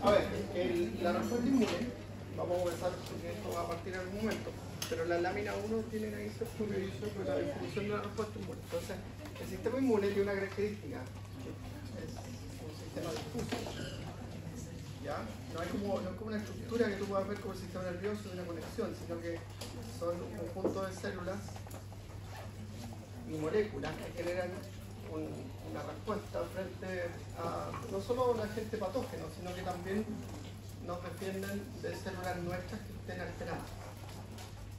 A ver, la respuesta inmune, vamos a comenzar porque esto va a partir en algún momento, pero la lámina 1 tiene ahí cierto que dice la definición de la respuesta inmune. Entonces, el sistema inmune tiene una característica, que es un sistema difuso. ¿Ya? No es como una estructura que tú puedas ver como el sistema nervioso de una conexión, sino que son un conjunto de células y moléculas que generan una respuesta frente a no solo un agente patógeno, sino que también nos defienden de células nuestras que estén alteradas.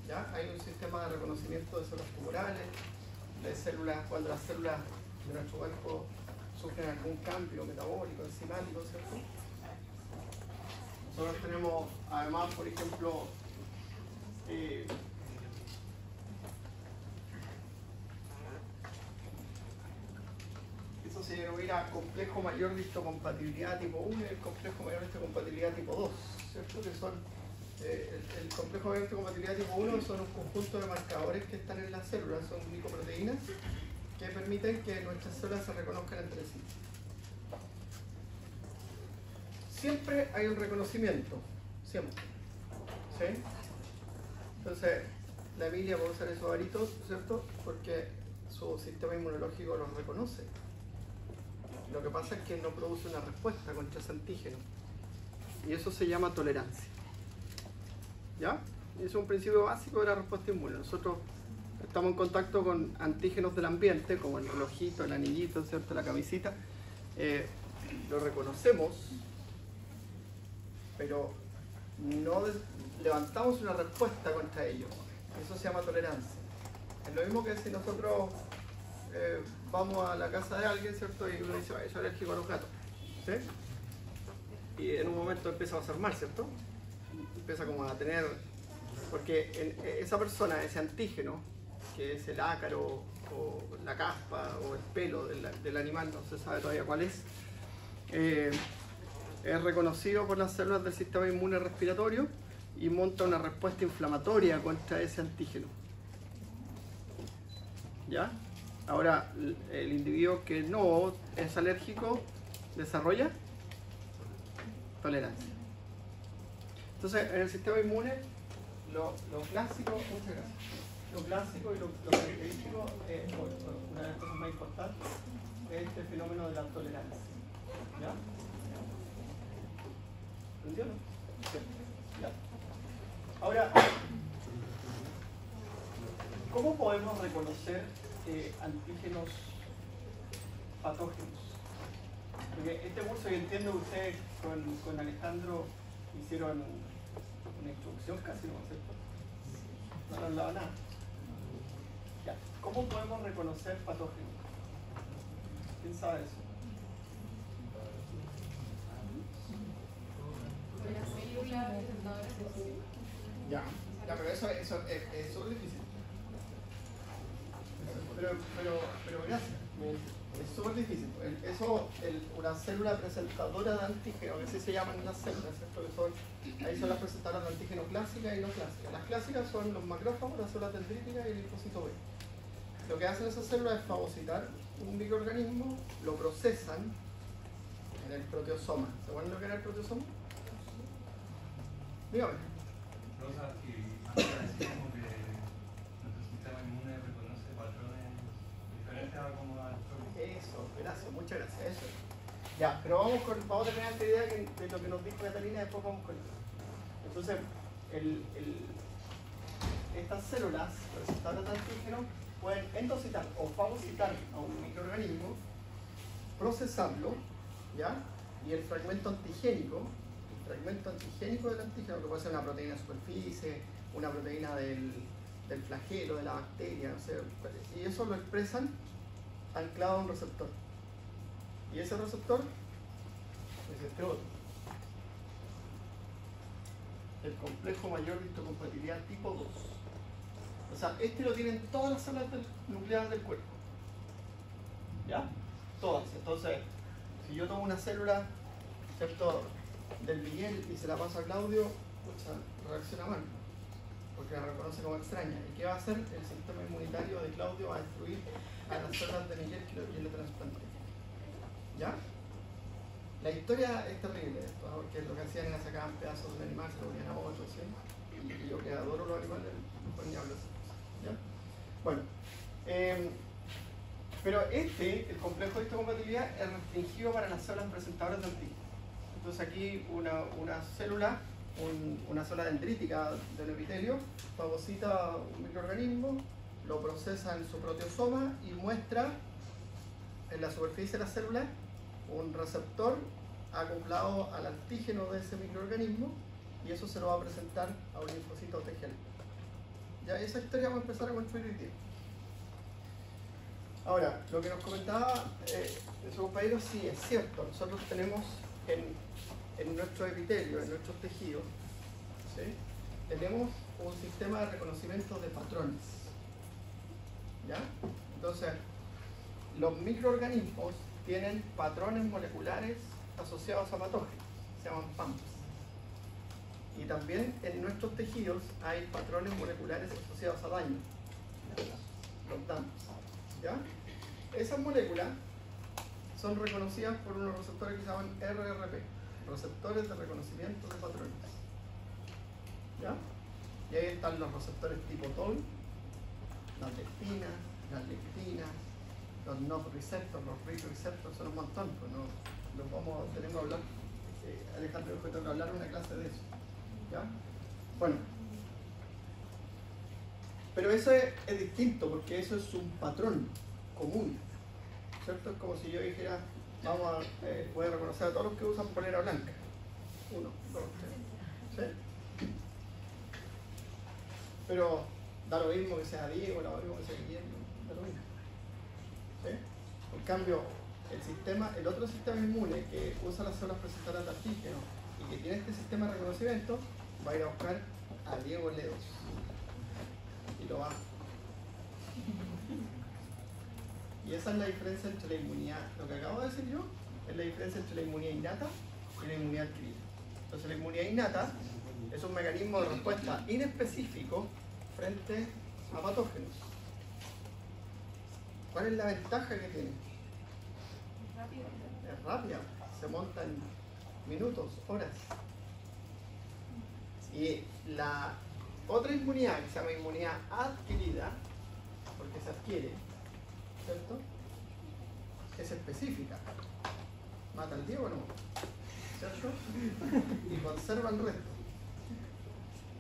¿Ya? Hay un sistema de reconocimiento de células tumorales, de células, cuando las células de nuestro cuerpo sufren algún cambio metabólico, enzimático, ¿cierto? Nosotros tenemos, además, por ejemplo, eso se denomina complejo mayor de histocompatibilidad tipo 1 y el complejo mayor de histocompatibilidad tipo 2, ¿cierto? Que son, el complejo mayor de histocompatibilidad tipo 1 son un conjunto de marcadores que están en las células, son glicoproteínas que permiten que nuestras células se reconozcan entre sí. Siempre hay un reconocimiento, siempre. ¿Sí? Entonces, la Emilia puede usar esos aritos, ¿cierto? Porque su sistema inmunológico los reconoce. Lo que pasa es que no produce una respuesta contra ese antígeno. Y eso se llama tolerancia. ¿Ya? Y eso es un principio básico de la respuesta inmune. Nosotros estamos en contacto con antígenos del ambiente, como el relojito, el anillito, ¿cierto? La camisita. Lo reconocemos, pero no levantamos una respuesta contra ellos. Eso se llama tolerancia. Es lo mismo que si nosotros vamos a la casa de alguien, ¿cierto? Y uno dice, soy alérgico a los gatos, ¿sí? Y en un momento empieza a pasar mal, ¿cierto? Empieza como a tener, porque esa persona, ese antígeno, que es el ácaro o la caspa o el pelo del animal, no se sabe todavía cuál es reconocido por las células del sistema inmune respiratorio y monta una respuesta inflamatoria contra ese antígeno. ¿Ya? Ahora, el individuo que no es alérgico desarrolla tolerancia. Entonces, en el sistema inmune, lo clásico, muchas gracias. Lo clásico y lo característico, una de las cosas más importantes, es este fenómeno de la tolerancia. ¿Ya? ¿Entiendo? Sí. ¿Ya? Ahora, ¿cómo podemos reconocer antígenos patógenos? Porque este curso, yo entiendo que ustedes con Alejandro hicieron una introducción casi, ¿no es cierto? No han hablado nada. Ya. ¿Cómo podemos reconocer patógenos? ¿Quién sabe eso? Ya, pero eso es súper difícil. Pero gracias. Es súper difícil. Una célula presentadora de antígeno, que así se llaman las células, ¿cierto? Ahí son las presentadoras de antígeno clásicas y no clásicas. Las clásicas son los macrófagos, las células dendríticas y el linfocito B. Lo que hacen esas células es fagocitar un microorganismo, lo procesan en el proteosoma. ¿Se acuerdan lo que era el proteosoma? Dígame. Rosa, y antes decíamos que nuestro sistema inmune reconoce patrones diferentes a como al propio. Eso, gracias, muchas gracias. Eso. Ya, pero vamos a terminar esta idea de lo que nos dijo Catalina, después vamos con eso. Entonces, estas células presentadoras de antígeno pueden endocitar o fagocitar a un microorganismo, procesarlo, ¿ya? Y el fragmento antigénico del antígeno, que puede ser una proteína de superficie, una proteína del flagelo, de la bacteria, no sé, y eso lo expresan anclado a un receptor. Y ese receptor es este otro. El complejo mayor de histocompatibilidad tipo 2. O sea, este lo tienen todas las células nucleares del cuerpo. ¿Ya? Todas. Entonces, si yo tomo una célula, ¿cierto?, del Miguel y se la paso a Claudio, reacciona mal, porque la reconoce como extraña. ¿Y qué va a hacer? El sistema inmunitario de Claudio va a destruir a las células de Miguel que le trasplantó. ¿Ya? La historia es terrible esto, ¿no? Porque lo que sacaban pedazos de un animal, se lo ponían a otro, ¿sí? Y yo que adoro los animales, mejor ni hablo de esas cosas, ¿ya? Bueno, pero el complejo de histocompatibilidad es restringido para las células presentadoras de antígenos. Entonces aquí una célula, una célula dendrítica del epitelio, fagocita un microorganismo, lo procesa en su proteosoma y muestra en la superficie de la célula un receptor acoplado al antígeno de ese microorganismo, y eso se lo va a presentar a un linfocito T helper. Ya esa historia vamos a empezar a construir hoy día. Ahora, lo que nos comentaba su compañero, sí, es cierto. Nosotros tenemos en nuestro epitelio, en nuestros tejidos, ¿sí? Tenemos un sistema de reconocimiento de patrones. ¿Ya? Entonces, los microorganismos tienen patrones moleculares asociados a patógenos, se llaman PAMPs. Y también en nuestros tejidos hay patrones moleculares asociados a daño, los DAMPs. ¿Ya? Esas moléculas son reconocidas por unos receptores que se llaman RRP, receptores de reconocimiento de patrones. ¿Ya? Y ahí están los receptores tipo TOL, las leptinas, las lectinas, los NOP receptors, los RIC receptors, son un montón, pues no los tenemos que hablar. Alejandro dijo que tengo que hablar una clase de eso. ¿Ya? Bueno, pero eso es distinto, porque eso es un patrón común, ¿cierto? Es como si yo dijera, voy a reconocer a todos los que usan polera blanca. 1, 2, 3. ¿Sí? Pero da lo mismo que sea Diego, da lo mismo que sea Guillermo, da lo mismo. ¿Sí? En cambio, el otro sistema inmune que usa las células presentadoras de antígenos y que tiene este sistema de reconocimiento, va a ir a buscar a Diego Ledos y lo va. Y esa es la diferencia entre la inmunidad, lo que acabo de decir yo, es la diferencia entre la inmunidad innata y la inmunidad adquirida. Entonces la inmunidad innata es un mecanismo de respuesta inespecífico frente a patógenos. ¿Cuál es la ventaja que tiene? Es rápida, se monta en minutos, horas. Y la otra inmunidad, que se llama inmunidad adquirida, porque se adquiere, ¿cierto? Es específica. Mata al Diego o no, ¿cierto? Y conserva el resto.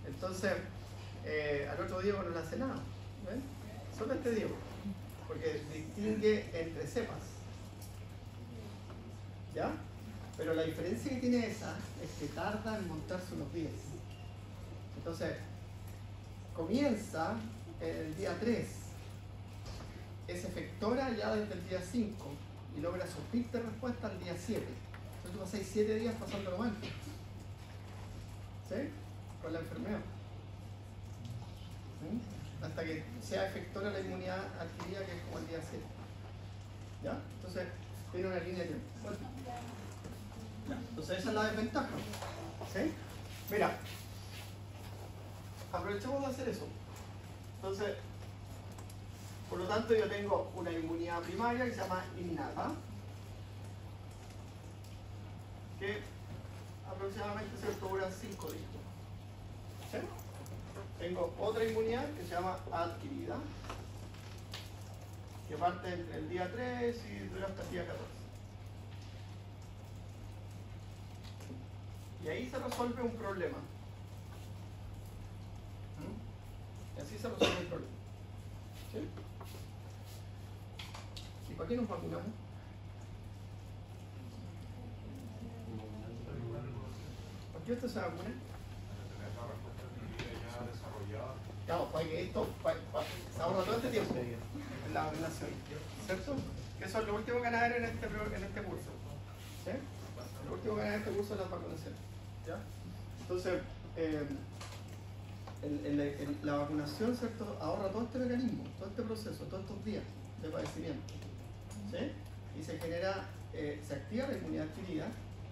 Entonces, al otro Diego no le hace nada. ¿Ven? Solo este Diego, porque distingue entre cepas. ¿Ya? Pero la diferencia que tiene esa es que tarda en montarse unos días. Entonces, comienza en el día 3, es efectora ya desde el día 5 y logra su pic de respuesta al día 7. Entonces tú pasáis 7 días pasándolo mal. ¿Sí? Con la enfermedad. ¿Sí? Hasta que sea efectora la inmunidad adquirida, que es como el día 7. ¿Ya? Entonces, tiene una línea de tiempo. Bueno. Entonces esa es la desventaja. ¿Sí? Mira, aprovechemos de hacer eso. Entonces, por lo tanto yo tengo una inmunidad primaria que se llama innata, que aproximadamente se dura 5 días. ¿Sí? Tengo otra inmunidad que se llama adquirida, que parte entre el día 3 y dura hasta el día 14. Y ahí se resuelve un problema. Y así se resuelve el problema. ¿Sí? ¿Y para qué nos vacunamos? ¿Por qué usted se vacuna? Claro, para que esto se ahorra todo este tiempo en la vacunación, ¿cierto? Que eso es lo último que van a ver en este curso. ¿Sí? Lo último que van a ver en este curso es la vacunación. ¿Ya? Entonces, la vacunación, ¿cierto?, ahorra todo este mecanismo, todo este proceso, todos estos días de padecimiento. ¿Sí? Y se genera, se activa la inmunidad adquirida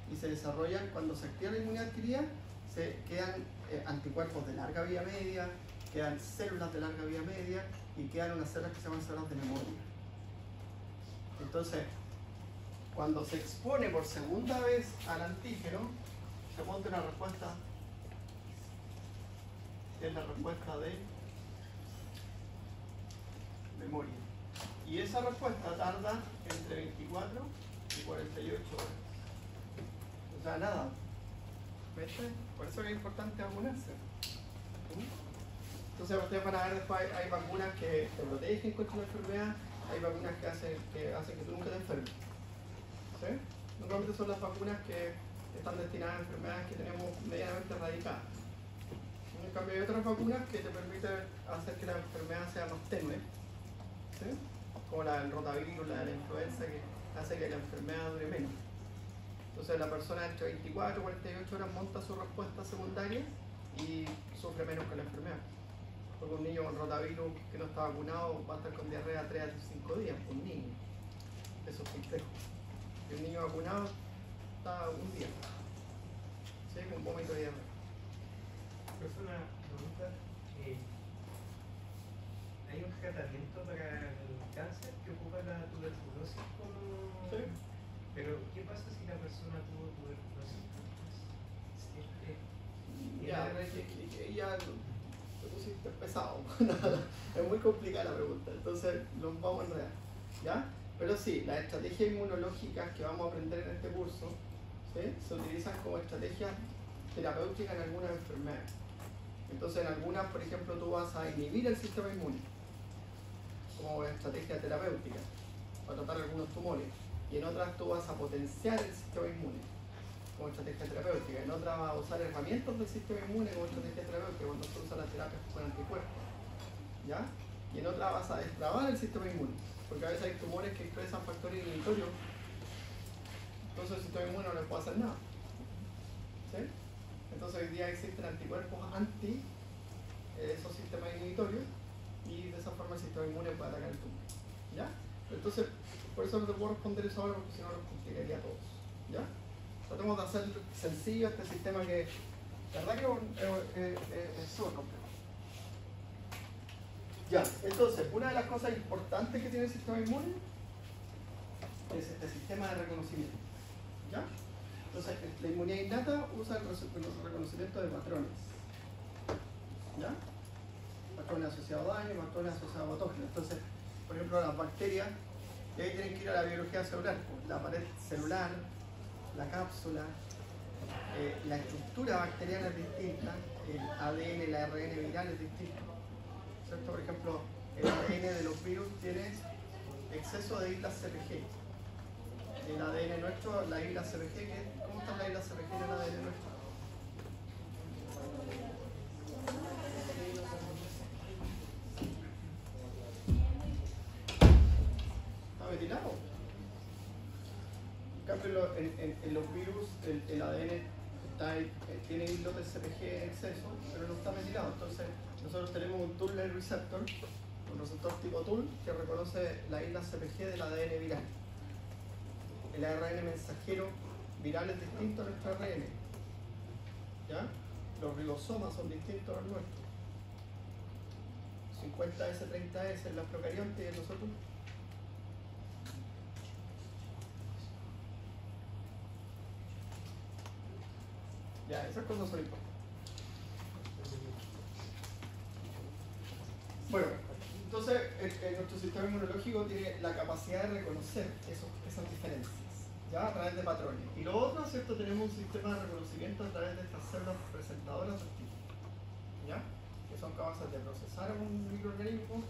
y se desarrollan, cuando se activa la inmunidad adquirida, se quedan anticuerpos de larga vida media, quedan células de larga vida media y quedan unas células que se llaman células de memoria. Entonces, cuando se expone por segunda vez al antígeno, se responde una respuesta, que es la respuesta de memoria. Y esa respuesta tarda entre 24 y 48 horas. O sea, nada. ¿Ves? Por eso es importante vacunarse. Entonces ustedes van a ver después, hay vacunas que te protegen contra la enfermedad, hay vacunas que hacen que tú nunca te enfermes. ¿Sí? Normalmente son las vacunas que están destinadas a enfermedades que tenemos medianamente erradicadas. En cambio hay otras vacunas que te permiten hacer que la enfermedad sea más tenue, ¿sí? Como la del rotavirus, la de la influenza, que hace que la enfermedad dure menos. Entonces la persona entre 24 y 48 horas monta su respuesta secundaria y sufre menos con la enfermedad. Porque un niño con rotavirus que no está vacunado va a estar con diarrea 3 a 5 días, un niño. Eso es complejo. Y un niño vacunado está un día, ¿sí? Con vómito de diarrea. Una pregunta, ¿hay un tratamiento para el cáncer que ocupa la tuberculosis como...? Sí. Pero, ¿qué pasa si la persona tuvo tuberculosis? Ya te pusiste pesado. Es muy complicada la pregunta, entonces nos vamos a enredar, ¿ya? Pero sí, las estrategias inmunológicas que vamos a aprender en este curso, ¿sí?, se utilizan como estrategias terapéuticas en algunas enfermedades. Entonces en algunas, por ejemplo, tú vas a inhibir el sistema inmune como estrategia terapéutica para tratar algunos tumores, y en otras tú vas a potenciar el sistema inmune como estrategia terapéutica, en otras vas a usar herramientas del sistema inmune como estrategia terapéutica cuando se usa la terapia con anticuerpos, ¿ya? Y en otras vas a destrabar el sistema inmune, porque a veces hay tumores que expresan factores inhibitorios, entonces el sistema inmune no les puede hacer nada, ¿sí? Entonces hoy día existen anticuerpos anti esos sistemas inhibitorios y de esa forma el sistema inmune puede atacar el tumor, ¿ya? Entonces, por eso no te puedo responder eso ahora porque si no nos complicaría a todos, ¿ya? Tratemos de hacer sencillo este sistema que, la verdad que es súper complejo. Ya, entonces, una de las cosas importantes que tiene el sistema inmune es este sistema de reconocimiento, ¿ya? Entonces, la inmunidad innata usa el reconocimiento de patrones, ¿ya? Patrones asociados a daño, patrones asociados a patógenos. Entonces, por ejemplo, las bacterias, y ahí tienen que ir a la biología celular, la pared celular, la cápsula, la estructura bacteriana es distinta, el ADN, el ARN viral es distinto, ¿cierto? Por ejemplo, el ADN de los virus tiene exceso de islas CPG. El ADN nuestro, la isla CPG, ¿cómo está la isla CPG en el ADN nuestro? Está metilado. En cambio, en los virus, el ADN tiene islotes CPG en exceso, pero no está metilado. Entonces, nosotros tenemos un tool-like receptor, un receptor tipo tool, que reconoce la isla CPG del ADN viral. El ARN mensajero viral es distinto a nuestro ARN, ¿ya? Los ribosomas son distintos a los nuestros. 50S, 30S en los procariontes y en nosotros. Ya, esas cosas son importantes. Bueno, entonces nuestro sistema inmunológico tiene la capacidad de reconocer esas diferencias, ¿ya? A través de patrones. Y lo otro, ¿cierto? Tenemos un sistema de reconocimiento a través de estas células presentadoras del tipo, ¿ya? Que son capaces de procesar un microorganismo,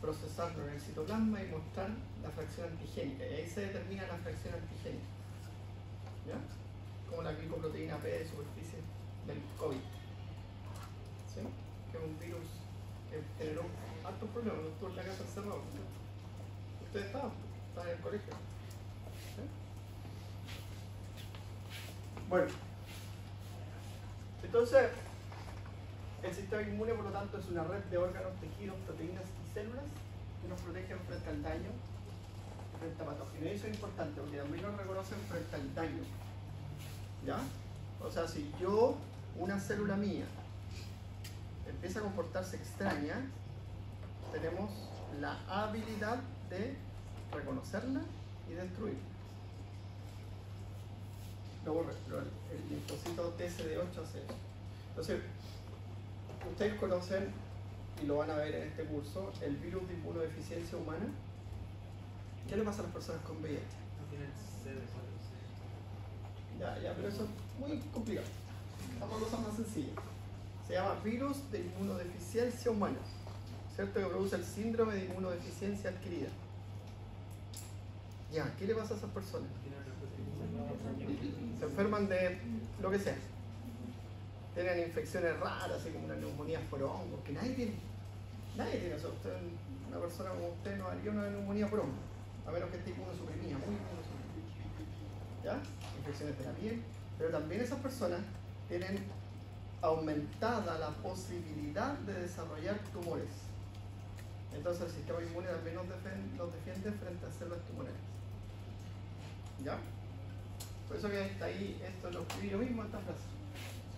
procesarlo en el citoplasma y mostrar la fracción antigénica. Y ahí se determina la fracción antigénica, ¿ya? Como la glicoproteína P de superficie del COVID, ¿sí? Que es un virus que generó altos problemas. No estuvo en la casa encerrado. Ustedes estaban en el colegio, ¿sí? Bueno, entonces el sistema inmune, por lo tanto, es una red de órganos, tejidos, proteínas y células que nos protegen frente al daño, frente a patógenos. Y eso es importante porque también nos reconocen frente al daño, ¿ya? O sea, si yo, una célula mía, empieza a comportarse extraña, tenemos la habilidad de reconocerla y destruirla. lo borré, pero el linfocito TSD8 hace eso. Entonces, ustedes conocen, y lo van a ver en este curso, el virus de inmunodeficiencia humana. ¿Qué le pasa a las personas con VIH? No tienen CD4. Ya, pero eso es muy complicado. Vamos a cosas más sencillas. Se llama virus de inmunodeficiencia humana, ¿cierto? Que produce el síndrome de inmunodeficiencia adquirida. Ya, ¿qué le pasa a esas personas? Se enferman de lo que sea. Tienen infecciones raras, así como una neumonía por hongos, que nadie tiene. Nadie tiene eso. Una persona como usted no haría una neumonía por hongos, a menos que esté inmunosuprimida, muy inmunosuprimida. ¿Ya? Infecciones de la piel. Pero también esas personas tienen aumentada la posibilidad de desarrollar tumores. Entonces el sistema inmune también nos defiende frente a células tumorales. ¿Ya? Por eso que está ahí, esto lo escribí yo mismo, esta frase.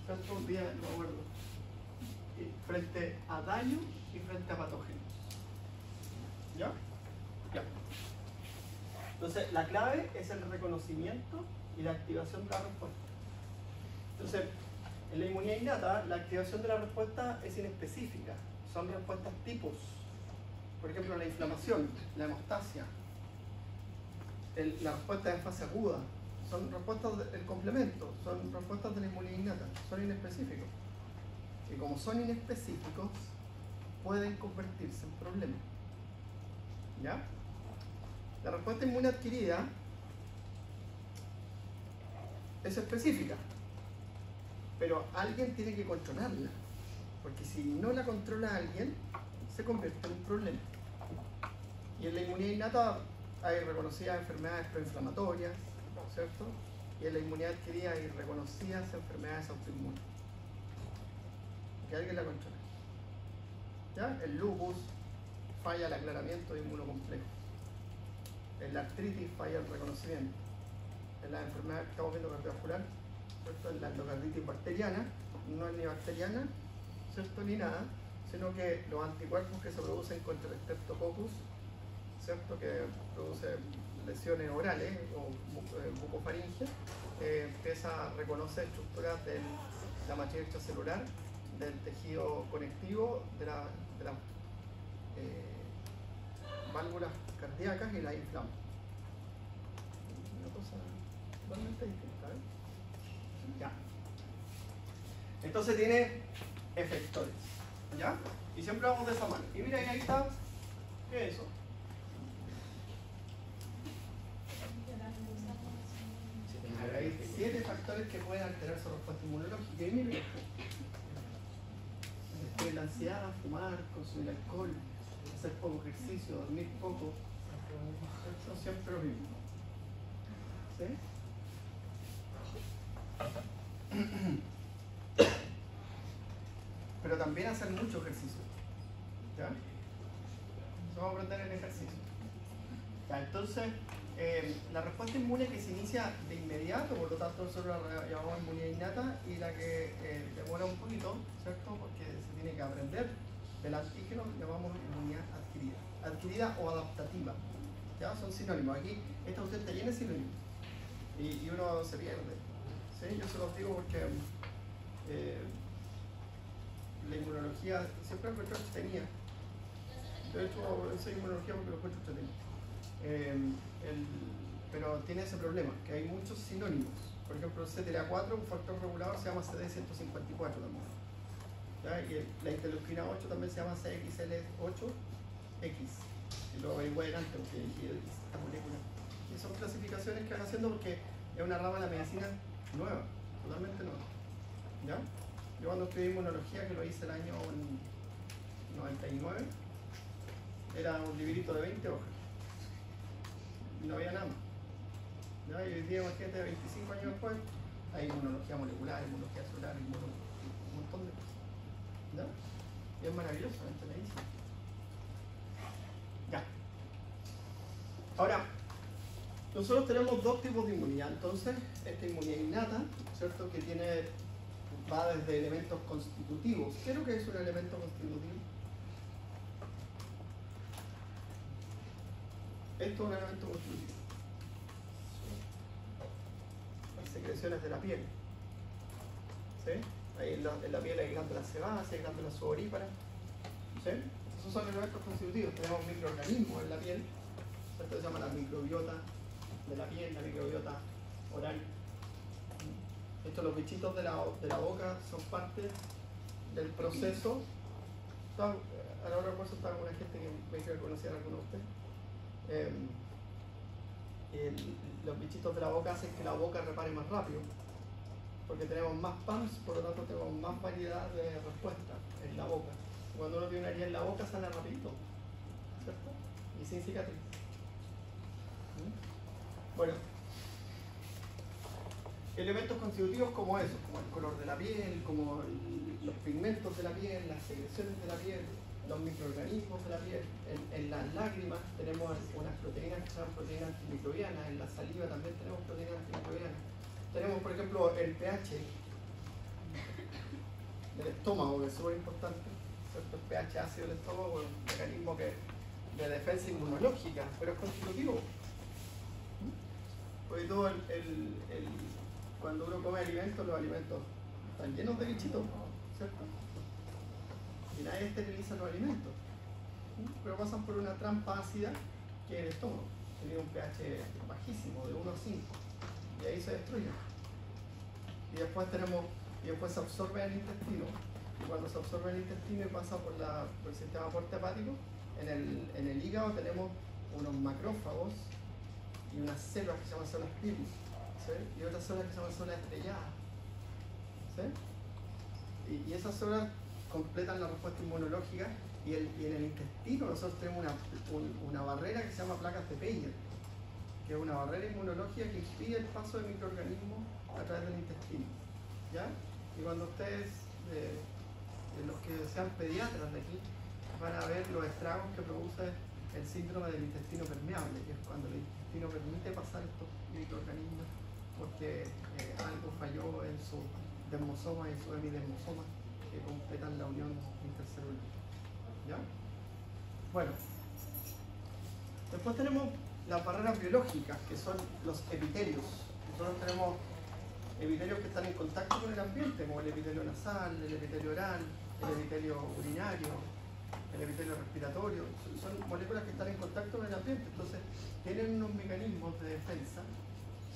Otro día lo acuerdo. Frente a daño y frente a patógenos. ¿Ya? Ya. Entonces la clave es el reconocimiento y la activación de la respuesta. Entonces, en la inmunidad innata, la activación de la respuesta es inespecífica. Son respuestas tipos. Por ejemplo, la inflamación, la hemostasia, la respuesta de fase aguda. Son respuestas del complemento, son respuestas de la inmunidad innata, son inespecíficos. Y como son inespecíficos, pueden convertirse en problemas. ¿Ya? La respuesta inmune adquirida es específica, pero alguien tiene que controlarla, porque si no la controla alguien, se convierte en un problema. Y en la inmunidad innata hay reconocidas enfermedades proinflamatorias, ¿cierto? Y en la inmunidad adquirida hay reconocidas enfermedades autoinmunes. Que alguien la controla. ¿Ya? El lupus falla el aclaramiento de inmunocomplejos. En la artritis falla el reconocimiento. En las enfermedades que estamos viendo cardiovascular, ¿cierto? En la endocarditis bacteriana, no es ni bacteriana, ¿cierto? Ni nada, sino que los anticuerpos que se producen contra el Streptococcus, ¿cierto? Que produce lesiones orales o bucofaringe, empieza a reconocer estructuras de la matriz extracelular, del tejido conectivo, de las válvulas cardíacas y las inflama. Una cosa totalmente distinta, ¿eh? Ya. Entonces tiene efectores, ¿ya? Y siempre vamos de esa mano. Y mira, ahí está, ¿qué es eso? Hay 7 factores que pueden alterar su respuesta inmunológica. Y mire, la ansiedad, fumar, consumir alcohol, hacer poco ejercicio, dormir poco, son siempre lo mismo. ¿Sí? Pero también hacer mucho ejercicio. ¿Ya? Vamos a aprender el ejercicio. Ya, entonces, la respuesta inmune que se inicia de inmediato, por lo tanto nosotros la llamamos inmunidad innata, y la que demora un poquito, ¿cierto? Porque se tiene que aprender del antígeno, llamamos inmunidad adquirida. Adquirida o adaptativa. ¿Ya? Son sinónimos. Aquí esta usted está llena de sinónimos. Y uno se pierde. ¿Sí? Yo se los digo porque la inmunología siempre lo encuentro entretenida. De hecho, esa inmunología porque lo encuentro entretenido. Pero tiene ese problema, que hay muchos sinónimos. Por ejemplo, el CTLA4, un factor regulador, se llama CD154 también. ¿Ya? Y la interleucina 8 también se llama CXL8X. Y luego averigué delante porque esta molécula. Y son clasificaciones que van haciendo porque es una rama de la medicina nueva, totalmente nueva. ¿Ya? Yo cuando estudié inmunología, que lo hice el año 99, era un librito de 20 hojas. Y no había nada más. ¿Ya? Y hoy día, imagínate, 25 años después, hay inmunología molecular, inmunología celular, un montón de cosas. ¿Ya? Y es maravilloso, entretenidísimo. Ya. Ahora, nosotros tenemos dos tipos de inmunidad. Entonces, esta inmunidad innata, ¿cierto? Que va desde elementos constitutivos. ¿Qué es lo que es un elemento constitutivo? Esto es un elemento constitutivo. La secreción secreciones de la piel. ¿Sí? Ahí en la piel hay glándulas sebáceas, hay glándulas sudoríparas. ¿Sí? Esos son elementos constitutivos. Tenemos microorganismos en la piel. Esto se llama la microbiota de la piel, la microbiota oral. Estos, los bichitos de la boca, son parte del proceso. A la hora del almuerzo estaba con una gente que me dijo que conocía a alguno de ustedes. Los bichitos de la boca hacen que la boca repare más rápido, porque tenemos más PAMS, por lo tanto tenemos más variedad de respuestas en la boca. Cuando uno tiene una herida en la boca sale rapidito, ¿cierto? Y sin cicatriz. Bueno, elementos constitutivos como esos, como el color de la piel, como los pigmentos de la piel, las secreciones de la piel, los microorganismos de la piel. En las lágrimas tenemos unas proteínas que se llaman proteínas antimicrobianas, en la saliva también tenemos proteínas antimicrobianas. Tenemos, por ejemplo, el pH del estómago, que es súper importante, ¿cierto? El pH ácido del estómago es un mecanismo de defensa inmunológica, pero es constitutivo. Porque todo cuando uno come alimentos, los alimentos están llenos de bichitos, ¿cierto? Y nadie esteriliza los alimentos, pero pasan por una trampa ácida que es el estómago. Tiene un pH bajísimo, de 1 a 5, y ahí se destruyen. Y después se absorbe en el intestino, y cuando se absorbe en el intestino y pasa por el sistema porte hepático, en el hígado tenemos unos macrófagos y unas células que se llaman células Pilus, ¿sí? Y otras células que se llaman células estrelladas, ¿sí? Y esas células completan la respuesta inmunológica, y en el intestino nosotros tenemos una barrera que se llama placas de Peyer, que es una barrera inmunológica que impide el paso de microorganismos a través del intestino, ¿ya? Y cuando ustedes, los que sean pediatras de aquí, van a ver los estragos que produce el síndrome del intestino permeable, que es cuando el intestino permite pasar estos microorganismos porque algo falló en su desmosoma y su hemidesmosoma, que completan la unión intercelular. ¿Ya? Bueno, después tenemos las barreras biológicas, que son los epitelios. Nosotros tenemos epitelios que están en contacto con el ambiente, como el epitelio nasal, el epitelio oral, el epitelio urinario, el epitelio respiratorio. Son moléculas que están en contacto con el ambiente, entonces tienen unos mecanismos de defensa,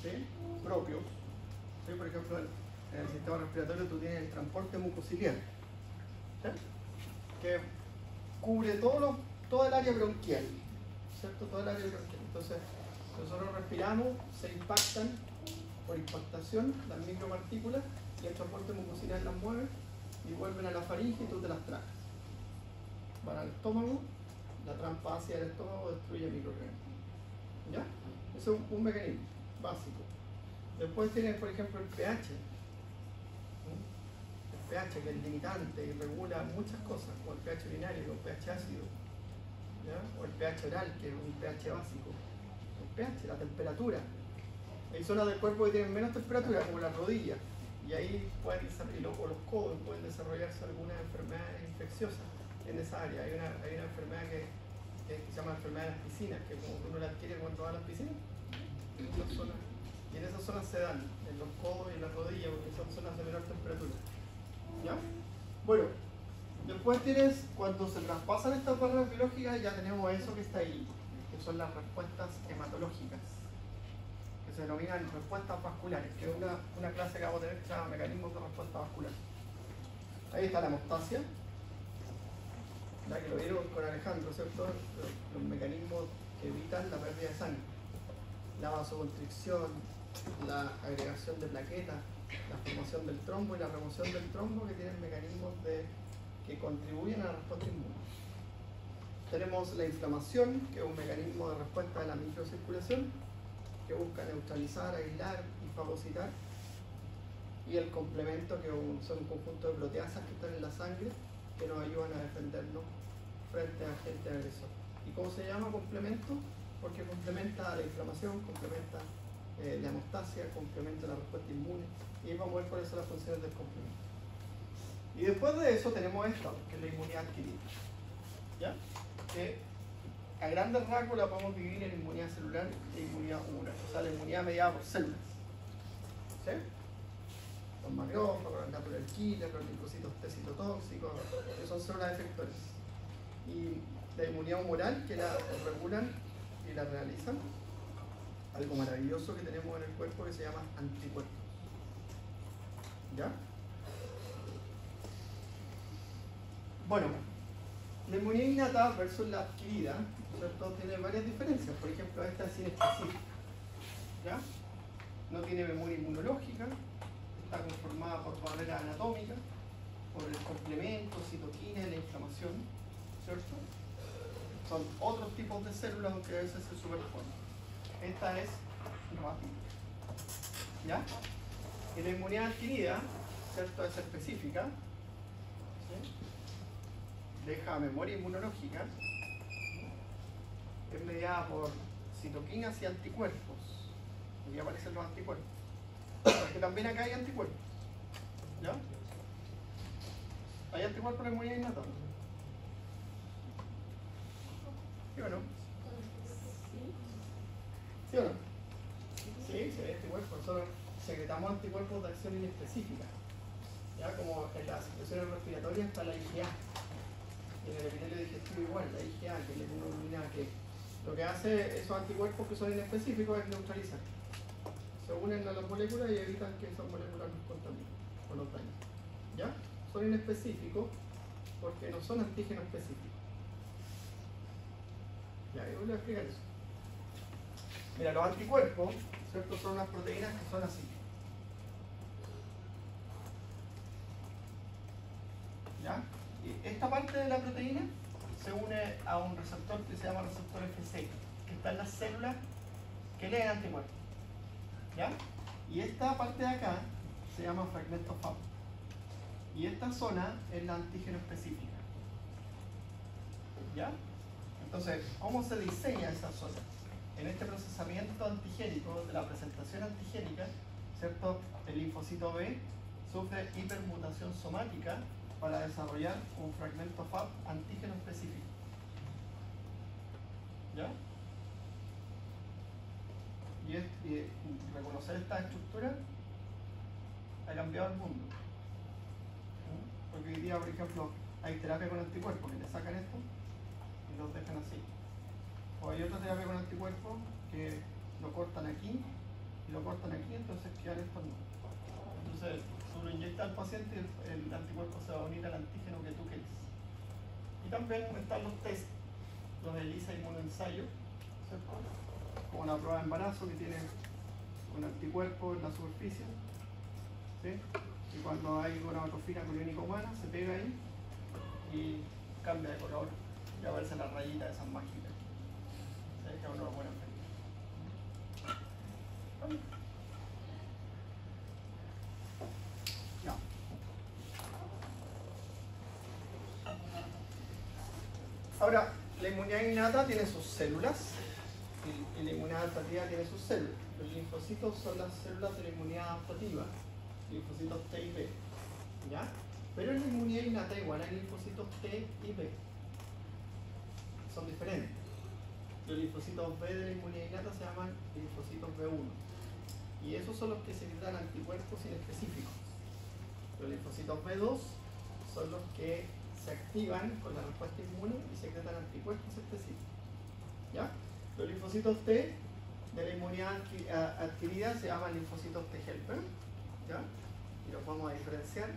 ¿sí?, propios. ¿Sí? Por ejemplo, en el sistema respiratorio tú tienes el transporte mucociliar, ¿sí?, que cubre toda el área bronquial, ¿cierto? Todo el área bronquial. Entonces, nosotros respiramos, se impactan por impactación las micropartículas, y el transporte mucociliar las mueve y vuelven a la faringe y tú te las tragas. Van al estómago, la trampa ácida del estómago destruye microorganismos. ¿Ya? Eso es un mecanismo básico. Después tienes, por ejemplo, el pH. El pH, que es limitante y regula muchas cosas, como el pH urinario, el pH ácido, ¿ya? O el pH oral, que es un pH básico. El pH, la temperatura. Hay zonas del cuerpo que tienen menos temperatura, como las rodillas, y ahí pueden o los codos pueden desarrollarse algunas enfermedades infecciosas en esa área. Hay una enfermedad que se llama enfermedad de las piscinas, que como uno la adquiere cuando va a las piscinas, y en esas zonas se dan, en los codos y en las rodillas, porque son zonas de menor temperatura. ¿Ya? Bueno, después tienes, cuando se traspasan estas barreras biológicas, ya tenemos eso que está ahí, que son las respuestas hematológicas, que se denominan respuestas vasculares, que es una clase que vamos a tener que se llama mecanismos de respuesta vascular. Ahí está la hemostasia, la que lo vieron con Alejandro, ¿cierto? Los mecanismos que evitan la pérdida de sangre, la vasoconstricción, la agregación de plaquetas, la formación del trombo y la remoción del trombo, que tienen mecanismos que contribuyen a la respuesta inmune. Tenemos la inflamación, que es un mecanismo de respuesta de la microcirculación, que busca neutralizar, aislar y fagocitar. Y el complemento, que son un conjunto de proteasas que están en la sangre, que nos ayudan a defendernos frente a agentes agresores. ¿Y cómo se llama complemento? Porque complementa la inflamación, complementa la hemostasia, complementa la respuesta inmune, y vamos a ver cuáles son las funciones del complemento. Y después de eso tenemos esta, que es la inmunidad adquirida, ¿ya? Que a grandes rasgos la podemos dividir en inmunidad celular e inmunidad humoral, o sea, la inmunidad mediada por células, ¿sí? macrófagos, los natural killers, los linfocitos T citotóxicos, que son células efectores. Y la inmunidad humoral, que la regulan y la realizan, algo maravilloso que tenemos en el cuerpo que se llama anticuerpos. ¿Ya? Bueno, la inmunidad innata versus la adquirida, ¿cierto? Tiene varias diferencias. Por ejemplo, esta es inespecífica. ¿Ya? No tiene memoria inmunológica, está conformada por barreras anatómicas, por el complemento, citoquina y la inflamación, ¿cierto? Son otros tipos de células aunque a veces se superponen. Esta es rápida. ¿Ya? Y la inmunidad adquirida, ¿cierto? Es específica, ¿sí? Deja memoria inmunológica, es mediada por citoquinas y anticuerpos. Aquí aparecen los anticuerpos. Porque también acá hay anticuerpos. ¿Ya? ¿Hay anticuerpos en la inmunidad innata? ¿Sí o no? ¿Sí o no? Sí, hay anticuerpos. Nosotros secretamos anticuerpos de acción inespecífica. ¿Ya? Como en las secreciones respiratorias está la IgA. Y en el epitelio digestivo igual, la IgA, que es la inmunoglobulina, que lo que hace esos anticuerpos que son inespecíficos es neutralizar. Se unen a las moléculas y evitan que esas moléculas nos contaminen o nos dañen. ¿Ya? Son inespecíficos porque no son antígenos específicos. Ya, yo voy a explicar eso. Mira, los anticuerpos, ¿cierto? Son unas proteínas que son así. ¿Ya? Y esta parte de la proteína se une a un receptor que se llama receptor Fc, que está en las células que leen anticuerpos. ¿Ya? Y esta parte de acá se llama fragmento Fab. Y esta zona es la antígeno específica. ¿Ya? Entonces, ¿cómo se diseña esa zona? En este procesamiento antigénico, de la presentación antigénica, ¿cierto? El linfocito B sufre hipermutación somática para desarrollar un fragmento Fab antígeno específico. ¿Ya? Y reconocer esta estructura ha cambiado el mundo. ¿Mm? Porque hoy día, por ejemplo, hay terapia con anticuerpos que le sacan esto y los dejan así. O hay otra terapia con anticuerpos que lo cortan aquí y lo cortan aquí, entonces quedan estos no. Entonces, tú lo inyectas al paciente y el anticuerpo se va a unir al antígeno que tú quieres. Y también están los test, los ELISA inmunoensayo, ¿cierto? Como una prueba de embarazo que tiene un anticuerpo en la superficie, ¿sí? Y cuando hay una macrofila clínica humana, se pega ahí y cambia de color y aparece la rayita de esas mágicas. ¿Sí? Que uno lo puede ver. Ya. Ahora, la inmunidad innata tiene sus células y la inmunidad adaptativa tiene sus células. Los linfocitos son las células de la inmunidad adaptativa, linfocitos T y B. ¿Ya? Pero en la inmunidad innata igual hay linfocitos T y B. Son diferentes. Los linfocitos B de la inmunidad innata se llaman linfocitos B1. Y esos son los que secretan anticuerpos inespecíficos. Los linfocitos B2 son los que se activan con la respuesta inmune y secretan anticuerpos específicos. ¿Ya? Los linfocitos T de la inmunidad adquirida se llaman linfocitos T helper, ¿ya? Y los vamos a diferenciar.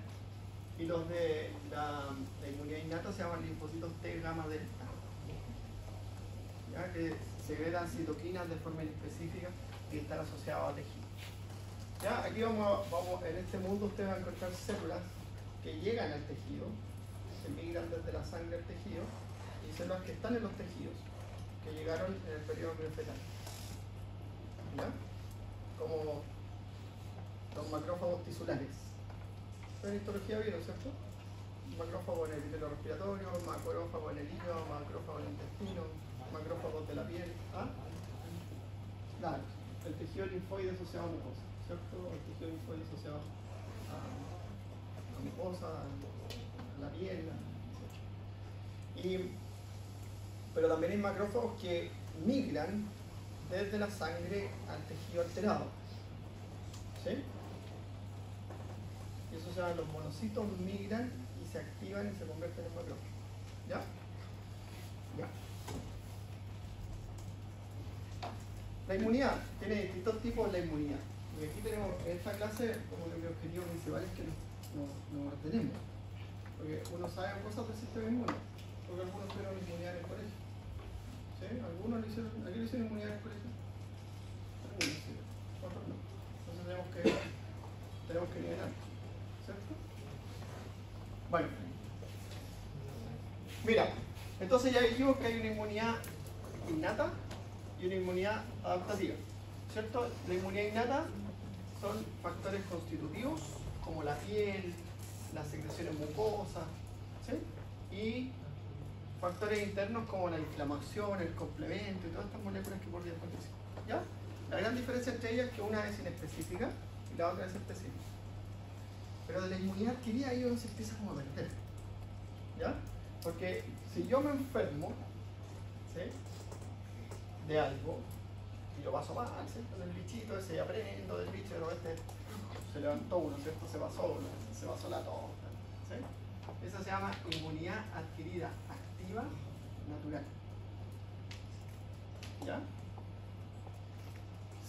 Y los de la inmunidad innata se llaman linfocitos T gamma delta, ¿ya? Que secretan citoquinas de forma inespecífica y están asociados a tejido. ¿Ya? Aquí vamos, en este mundo ustedes van a encontrar células que llegan al tejido, que migran desde la sangre al tejido, y células que están en los tejidos, que llegaron en el periodo prenatal. ¿Ya? Como los macrófagos tisulares. En histología vieron, ¿cierto? Macrófagos en el epitelio respiratorio, macrófagos en el hígado, macrófagos en el intestino, macrófagos de la piel. ¿Ah? Claro, el tejido linfoide asociado a mucosa, ¿cierto? El tejido linfoide asociado a mucosa, a la piel, etc. Pero también hay macrófagos que migran desde la sangre al tejido alterado. ¿Sí? Entonces los monocitos migran y se activan y se convierten en macrófagos. ¿Ya? Ya. La inmunidad tiene distintos tipos de la inmunidad. Y aquí tenemos, en esta clase, como que mi objetivo principal es que nos ordenemos. Porque uno sabe cosas del sistema inmune. Porque algunos tuvieron inmunidad en el colegio. ¿Sí? Algunos le hicieron, ¿a qué le hicieron inmunidad en el colegio? Algunos sí, otros no. Entonces tenemos que nivelar. ¿Cierto? Bueno. Mira, entonces ya dijimos que hay una inmunidad innata y una inmunidad adaptativa. ¿Cierto? La inmunidad innata son factores constitutivos como la piel, las secreciones mucosas, ¿sí? Y factores internos como la inflamación, el complemento y todas estas moléculas que por día participan. ¿Ya? La gran diferencia entre ellas es que una es inespecífica y la otra es específica. Pero de la inmunidad adquirida ahí uno se empieza como a perder. ¿Ya? Porque si yo me enfermo, ¿sí? De algo, y lo paso mal, ¿cierto? Del bichito ese, y aprendo del bicho, pero se levantó uno, ¿cierto? Se pasó la torta, ¿sí? Esa se llama inmunidad adquirida activa natural. ¿Ya?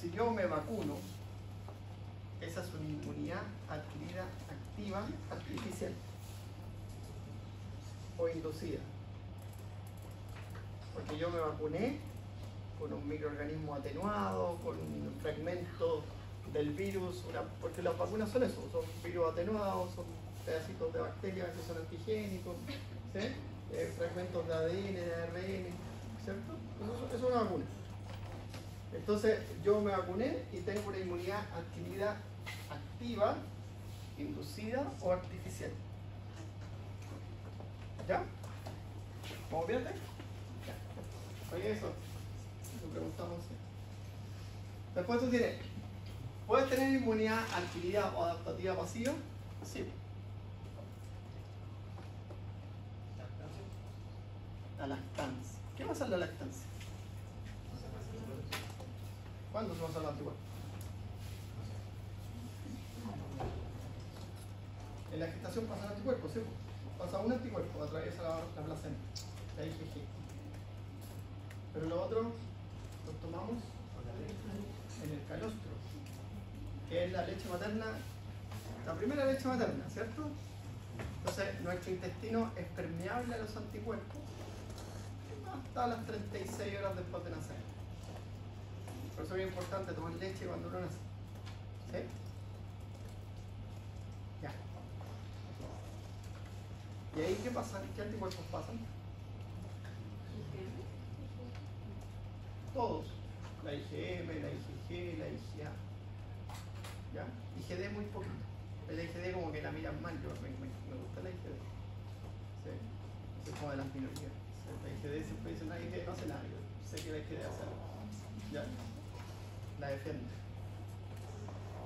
Si yo me vacuno, esa es una inmunidad adquirida activa artificial o inducida. Porque yo me vacuné con un microorganismo atenuado, con un fragmento del virus, porque las vacunas son eso, son virus atenuados, son pedacitos de bacterias que son antigénicos, ¿sí? Fragmentos de ADN, de ARN, ¿cierto? Eso es una vacuna. Entonces yo me vacuné y tengo una inmunidad adquirida activa, inducida o artificial. ¿Ya? ¿Vamos bien? Ya. Oye, eso. Lo preguntamos. Después tú tienes, ¿puedes tener inmunidad adquirida o adaptativa pasiva? Sí. La lactancia. ¿Qué pasa en la lactancia? ¿Cuándo se pasa el anticuerpo? En la gestación pasa el anticuerpo, ¿sí? Pasa un anticuerpo, atraviesa la placenta, la IgG. Pero lo otro lo tomamos en el calostro, que es la leche materna, la primera leche materna, ¿cierto? Entonces nuestro intestino es permeable a los anticuerpos hasta las 36 horas después de nacer. Por eso es importante tomar leche cuando uno nace. ¿Sí? Ya. ¿Y ahí qué pasa? ¿Qué anticuerpos pasan? Todos. La IgM, la IgG, la IgA. ¿Ya? IgD muy poquito. El IgD como que la miran mal, yo me gusta la IgD. ¿Sí? Es como de las minorías. La IgD siempre dice, la IgD no hace nada, yo sé que la IgD hace algo. ¿Ya? La defiende.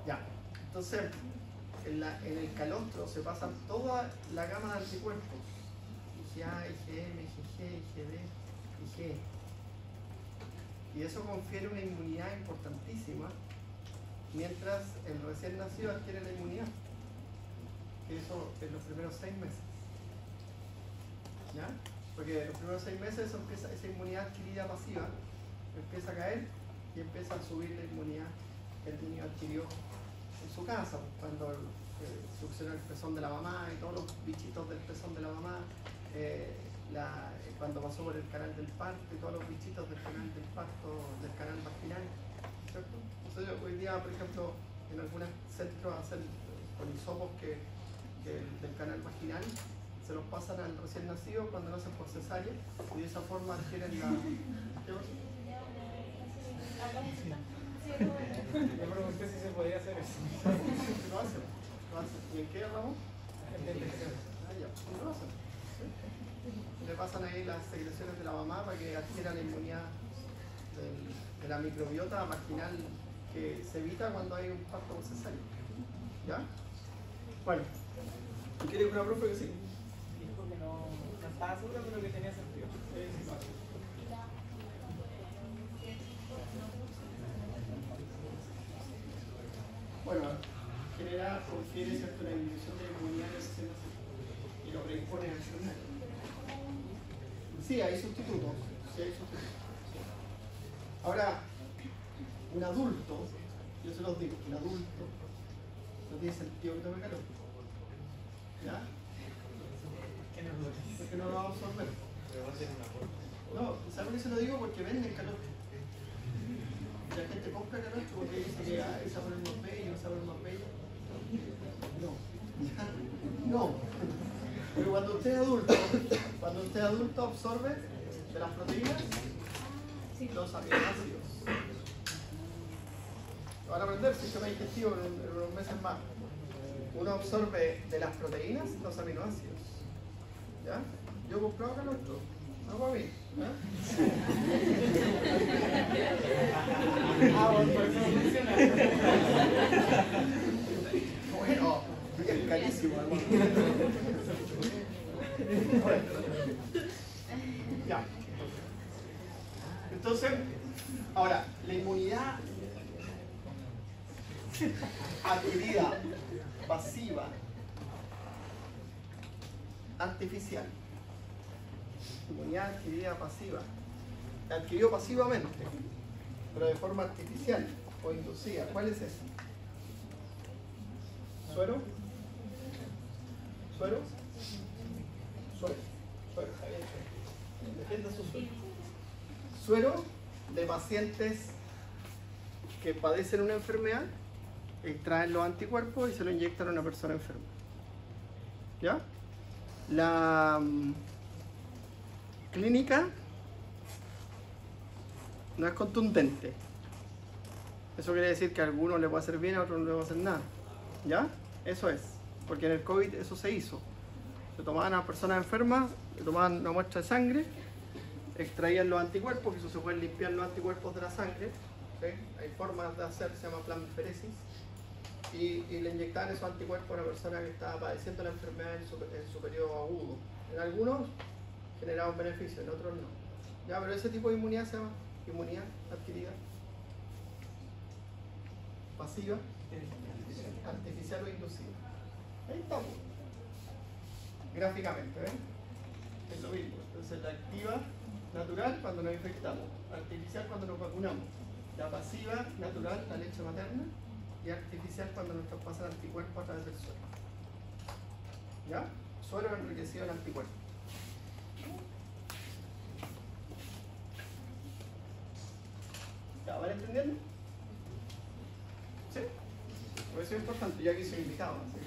Ya. Entonces, en el calostro se pasan toda la gama de anticuerpos. IgA, IgM, IgG, IgD, IgE. Y eso confiere una inmunidad importantísima, mientras el recién nacido adquiere la inmunidad. Que eso en los primeros 6 meses. ¿Ya? Porque en los primeros 6 meses esa inmunidad adquirida pasiva empieza a caer y empieza a subir la inmunidad que el niño adquirió en su casa, cuando succiona el pezón de la mamá y todos los bichitos del pezón de la mamá, cuando pasó por el canal del parto y todos los bichitos del canal del parto, del canal vaginal, ¿cierto? Entonces hoy día, por ejemplo, en algunos centros hacen con hisopos del canal vaginal, se los pasan al recién nacido cuando nacen por cesárea y de esa forma adquieren la... ¿Qué pasa? Me pregunté si se podía hacer eso. Lo hacen. ¿Y en qué hablamos? Ya, lo hacen. ¿Sí? Le pasan ahí las secreciones de la mamá para que adquiera la inmunidad de la microbiota vaginal que se evita cuando hay un parto por cesárea. ¿Ya? Bueno, ¿quiere una profe que sí? Dijo que no estaba segura, pero que tenía sentido. Sí, vale. Bueno, confiere, ¿cierto?, la disminución de la inmunidad del sistema y lo predispone a enfermar. Sí, hay sustitutos. Sí, hay sustitutos. Sí. Ahora, un adulto, yo se los digo, un adulto no tiene sentido que tome calor. ¿Ya? Porque no lo va a absorber. No, ¿sabes por qué se lo digo? Porque venden calor. La gente compra calor porque dice que el sabor es más bello, el sabor es más bello. No. No. Pero cuando usted es adulto absorbe de las proteínas los aminoácidos. Lo van a aprender sistema digestivo en unos meses más. Uno absorbe de las proteínas los aminoácidos. ¿Ya? Yo compraba calor, no para mí. ¿Eh? Bueno, es carísimo. Bueno. Ya. Entonces, ahora, la inmunidad adquirida, pasiva, artificial. Inmunidad adquirida pasiva. Adquirió pasivamente, pero de forma artificial o inducida. ¿Cuál es esa? ¿Suero? ¿Suero? Suero. Está bien, suero. Defienda su suero. Suero de pacientes que padecen una enfermedad, extraen los anticuerpos y se lo inyectan a una persona enferma. ¿Ya? La clínica no es contundente. Eso quiere decir que a algunos les va a hacer bien, a otros no les va a hacer nada. ¿Ya? Eso es. Porque en el COVID eso se hizo. Se tomaban a personas enfermas, le tomaban una muestra de sangre, extraían los anticuerpos, que eso se pueden limpiar los anticuerpos de la sangre. ¿Sí? Hay formas de hacer, se llama plasmaferesis. Y le inyectaban esos anticuerpos a una persona que estaba padeciendo la enfermedad en su periodo agudo. En algunos generaba un beneficio, en otros no. ¿Ya? Pero ese tipo de inmunidad se llama inmunidad adquirida pasiva, artificial o inducida. Ahí estamos. Gráficamente, ¿ven? Es lo mismo. Entonces la activa, natural, cuando nos infectamos. Artificial, cuando nos vacunamos. La pasiva, natural, la leche materna. Y artificial, cuando nos traspasan anticuerpos a través del suero. ¿Ya? Suero enriquecido en anticuerpos. ¿Ya van entendiendo? ¿Sí? Por eso es importante, yo aquí soy invitado. ¿Sí?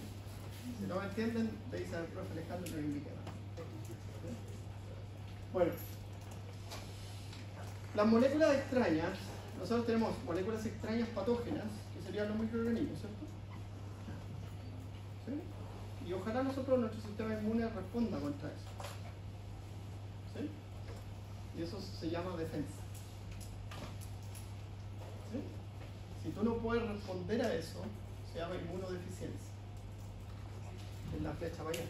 Si no me entienden, le dicen al profe Alejandro que lo invite. Bueno, las moléculas extrañas, nosotros tenemos moléculas extrañas patógenas, que serían los microorganismos, ¿cierto? ¿Sí? Y ojalá nuestro sistema inmune responda contra eso. ¿Sí? Y eso se llama defensa. ¿Sí? Si tú no puedes responder a eso, se llama inmunodeficiencia. Es la flecha para allá.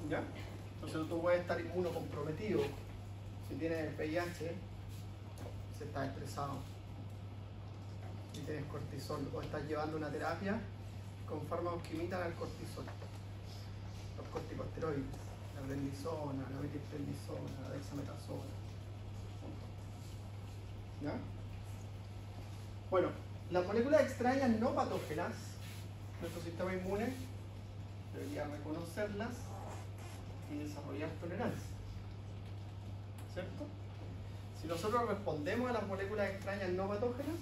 ¿Ya? Entonces tú puedes estar inmunocomprometido. Si tienes VIH, si estás estresado, si tienes cortisol o estás llevando una terapia con fármacos que imitan al cortisol. Los corticosteroides, la prednisona, la metilprednisona, la dexametasona. ¿Ya? Bueno, las moléculas extrañas no patógenas, nuestro sistema inmune debería reconocerlas y desarrollar tolerancia. ¿Cierto? Si nosotros respondemos a las moléculas extrañas no patógenas,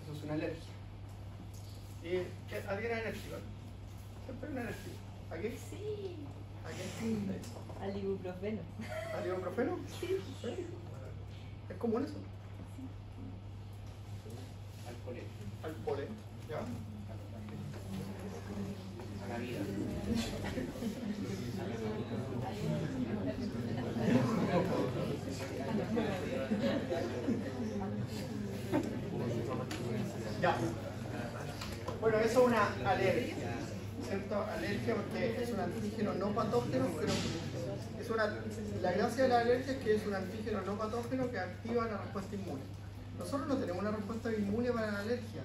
eso es una alergia. ¿Y alguien es alérgico? Siempre hay una alergia. ¿A qué? Sí. ¿A qué sí? Al ibuprofeno. ¿Al ibuprofeno? Sí. ¿Es común eso? Al polen, Al polen, ¿ya? a la vida. Ya. Bueno, eso es una alergia, ¿cierto? Alergia porque es un antígeno no patógeno, pero es La gracia de la alergia es que es un antígeno no patógeno que activa la respuesta inmune. Nosotros no tenemos una respuesta inmune para la alergia,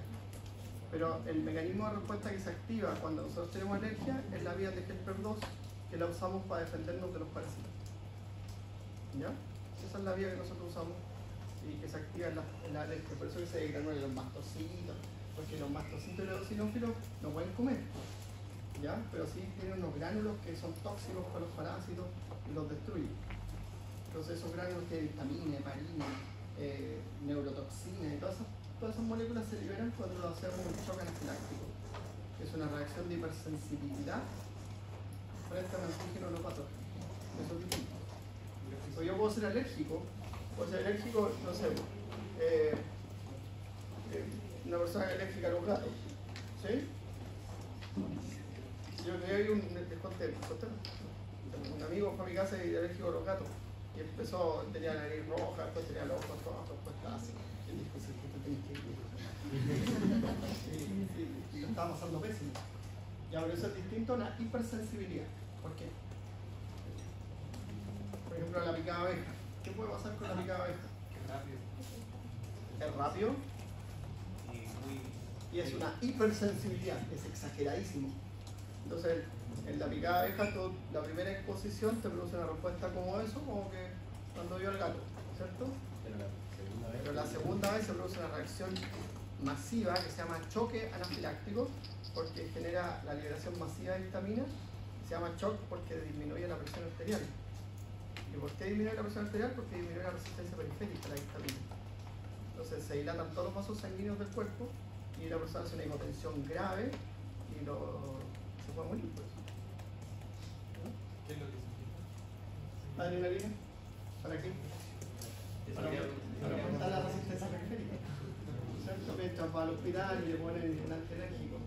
pero el mecanismo de respuesta que se activa cuando nosotros tenemos alergia es la vía de Helper-2, que la usamos para defendernos de los parásitos. ¿Ya? Esa es la vía que nosotros usamos y que se activa en la alergia. Por eso que se degranulan los mastocitos, porque los mastocitos y los eosinófilos no pueden comer, ¿ya? Pero sí tienen unos gránulos que son tóxicos para los parásitos y los destruyen. Entonces esos gránulos tienen vitamina, heparina, neurotoxina y todas esas moléculas se liberan cuando lo hacemos un shock anafiláctico, que es una reacción de hipersensibilidad frente a un antígeno no patógeno. Eso es distinto. Pues yo puedo ser alérgico, no sé, una persona alérgica a los gatos, ¿sí? Yo les conté, un amigo fue a mi casa y era alérgico a los gatos y empezó, tenía la nariz roja, después tenía los ojos rojos, después estaba así. Y dijo, sí, tú tenés que ir. Y lo estaba pasando pésimo. Ya, pero eso es distinto a una hipersensibilidad. ¿Por qué? Por ejemplo, la picada abeja. ¿Qué puede pasar con la picada abeja? Es rápido y es una hipersensibilidad, es exageradísimo. Entonces, en la picada abeja, la primera exposición te produce una respuesta como eso, como que cuando vio al gato, ¿cierto? Pero la segunda vez se produce una reacción masiva que se llama choque anafiláctico, porque genera la liberación masiva de vitaminas. Se llama shock porque disminuye la presión arterial. ¿Y por qué disminuye la presión arterial? Porque disminuye la resistencia periférica a la histamina. Entonces se dilatan todos los vasos sanguíneos del cuerpo y la persona hace una hipotensión grave y se puede morir por eso. ¿Qué es lo que significa? ¿Adrenalina? ¿Para qué? Para aumentar la resistencia periférica. ¿Cierto? Que entran para el hospital y le ponen un antialérgico,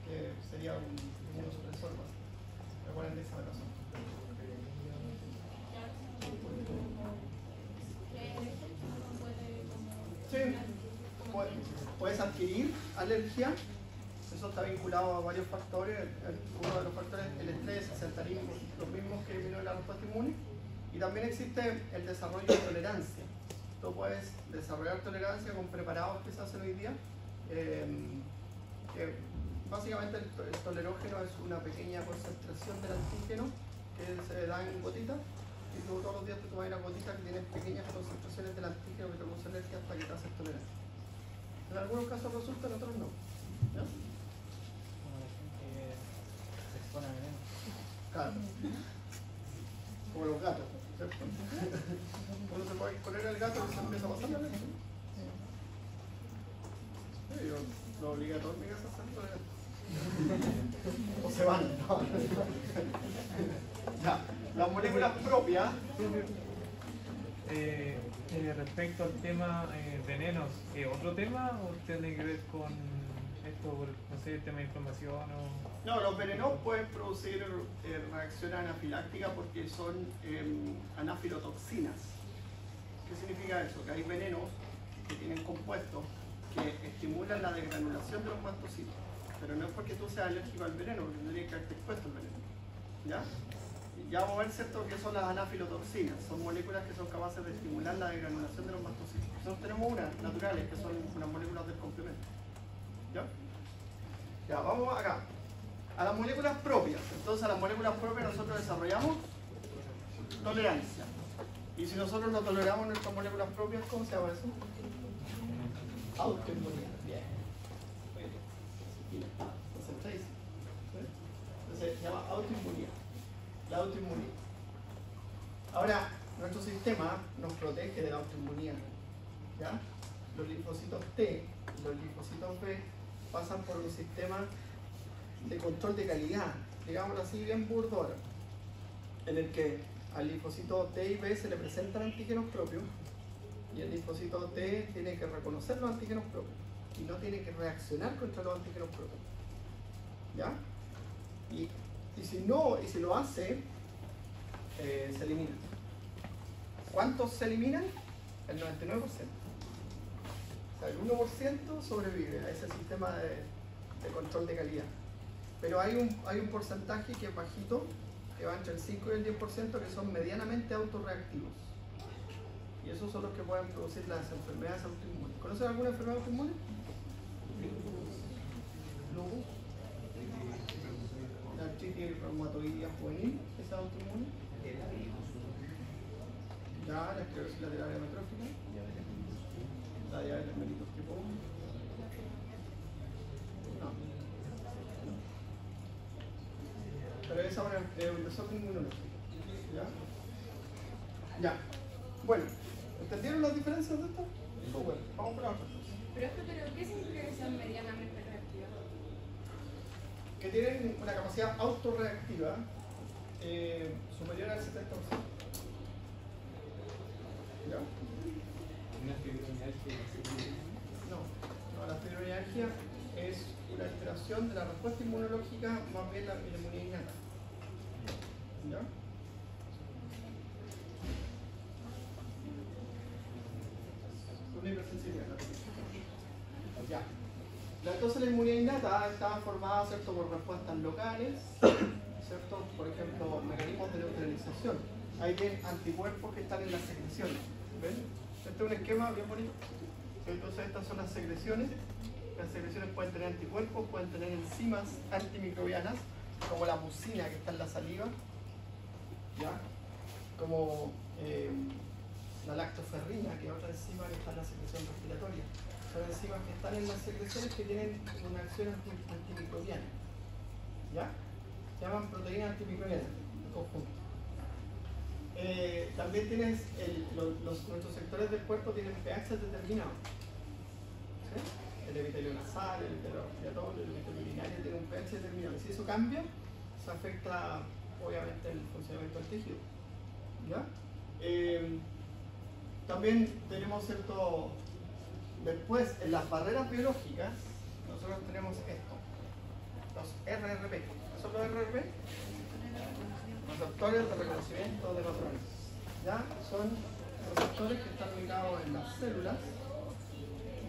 que sería un inmunosupresor básico. Le ponen de esa razón. Sí, puedes adquirir alergia, eso está vinculado a varios factores. Uno de los factores es el estrés, el sedentarismo, los mismos que disminuyen la respuesta inmune. Y también existe el desarrollo de tolerancia. Tú puedes desarrollar tolerancia con preparados que se hacen hoy día. Básicamente el tolerógeno es una pequeña concentración del antígeno que se da en gotitas. Y tú todos los días te tomas una gotita que tiene pequeñas concentraciones del antígeno que te produce alergia hasta que te haces tolerancia. En algunos casos resulta, en otros no. ¿Ya? Como la gente que se expone a veneno. Claro. Como los gatos, ¿cierto? Uno se puede exponer al gato y se empieza a pasar la alergia. Sí, yo lo obligué a todos mis gatos a hacer tolerancia. O se van, ¿no? Ya. Las moléculas propias. Respecto al tema venenos, ¿otro tema o tiene que ver con esto, no sé, el tema de inflamación o...? No, los venenos pueden producir reacción anafiláctica porque son anafilotoxinas. ¿Qué significa eso? Que hay venenos que tienen compuestos que estimulan la degranulación de los mastocitos. Pero no es porque tú seas alérgico al veneno, porque tendría que haberte expuesto al veneno. ¿Ya? Ya vamos a ver, ¿cierto?, qué son las anafilotoxinas. Son moléculas que son capaces de estimular la degranulación de los mastocitos. Nosotros tenemos unas naturales que son unas moléculas del complemento. ¿Ya? Ya, vamos acá. A las moléculas propias. Entonces, a las moléculas propias nosotros desarrollamos tolerancia. Y si nosotros no toleramos nuestras moléculas propias, ¿cómo se llama eso? Autoinmunidad. Bien. Entonces se llama autoinmunidad. La autoinmunidad. Ahora, nuestro sistema nos protege de la autoinmunidad. ¿Ya? Los linfocitos T y los linfocitos B pasan por un sistema de control de calidad, digámoslo así, bien burdo ahora, en el que al linfocito T y B se le presentan antígenos propios y el linfocito T tiene que reconocer los antígenos propios y no tiene que reaccionar contra los antígenos propios. ¿Ya? Y si lo hace, se elimina. ¿Cuántos se eliminan? El 99%. O sea, el 1% sobrevive a ese sistema de control de calidad. Pero hay un porcentaje que es bajito, que van entre el 5 y el 10% que son medianamente autorreactivos. Y esos son los que pueden producir las enfermedades autoinmunes. ¿Conocen alguna enfermedad autoinmune? Lupus. La artritis reumatoidea juvenil, esa autoinmune. Ya, la esclerosis lateral amiotrófica. La diabetes mellitus tipo 1. No. Pero esa es un desorden inmunológico. ¿Ya? Ya. Bueno, ¿entendieron las diferencias de esto? Pues bueno, vamos por la otra cosa. Pero ¿qué significa que sean medianamente reactivas? Que tienen una capacidad autorreactiva superior al 70%. ¿Ya? Una fibromialgia. No, la fibromialgia es una alteración de la respuesta inmunológica, más bien la inmunidad innata. ¿Ya? Una hipersensibilidad. Ya. Entonces la inmunidad innata está formada, ¿cierto?, por respuestas locales, ¿cierto? Por ejemplo, mecanismos de neutralización. Hay bien anticuerpos que están en las secreciones. ¿Ven? Este es un esquema bien bonito. Entonces estas son las secreciones. Las secreciones pueden tener anticuerpos, pueden tener enzimas antimicrobianas, como la mucina que está en la saliva, ¿ya? Como la lactoferrina, que es otra enzima que está en la secreción respiratoria. Son enzimas que están en las secreciones que tienen una acción antimicrobiana, ¿ya? Se llaman proteínas antimicrobianas en conjunto. También tienes nuestros sectores del cuerpo tienen pH determinados. ¿Sí? El epitelio nasal, el epitelio respiratorio, el epitelio urinario tiene un pH determinado. Y si eso cambia, se afecta obviamente el funcionamiento del tejido. ¿Ya? También tenemos cierto. Después, en las barreras biológicas, nosotros tenemos esto: los RRP. ¿Qué son los RRP? Receptores de reconocimiento de patrones. ¿Ya? Son receptores que están ubicados en las células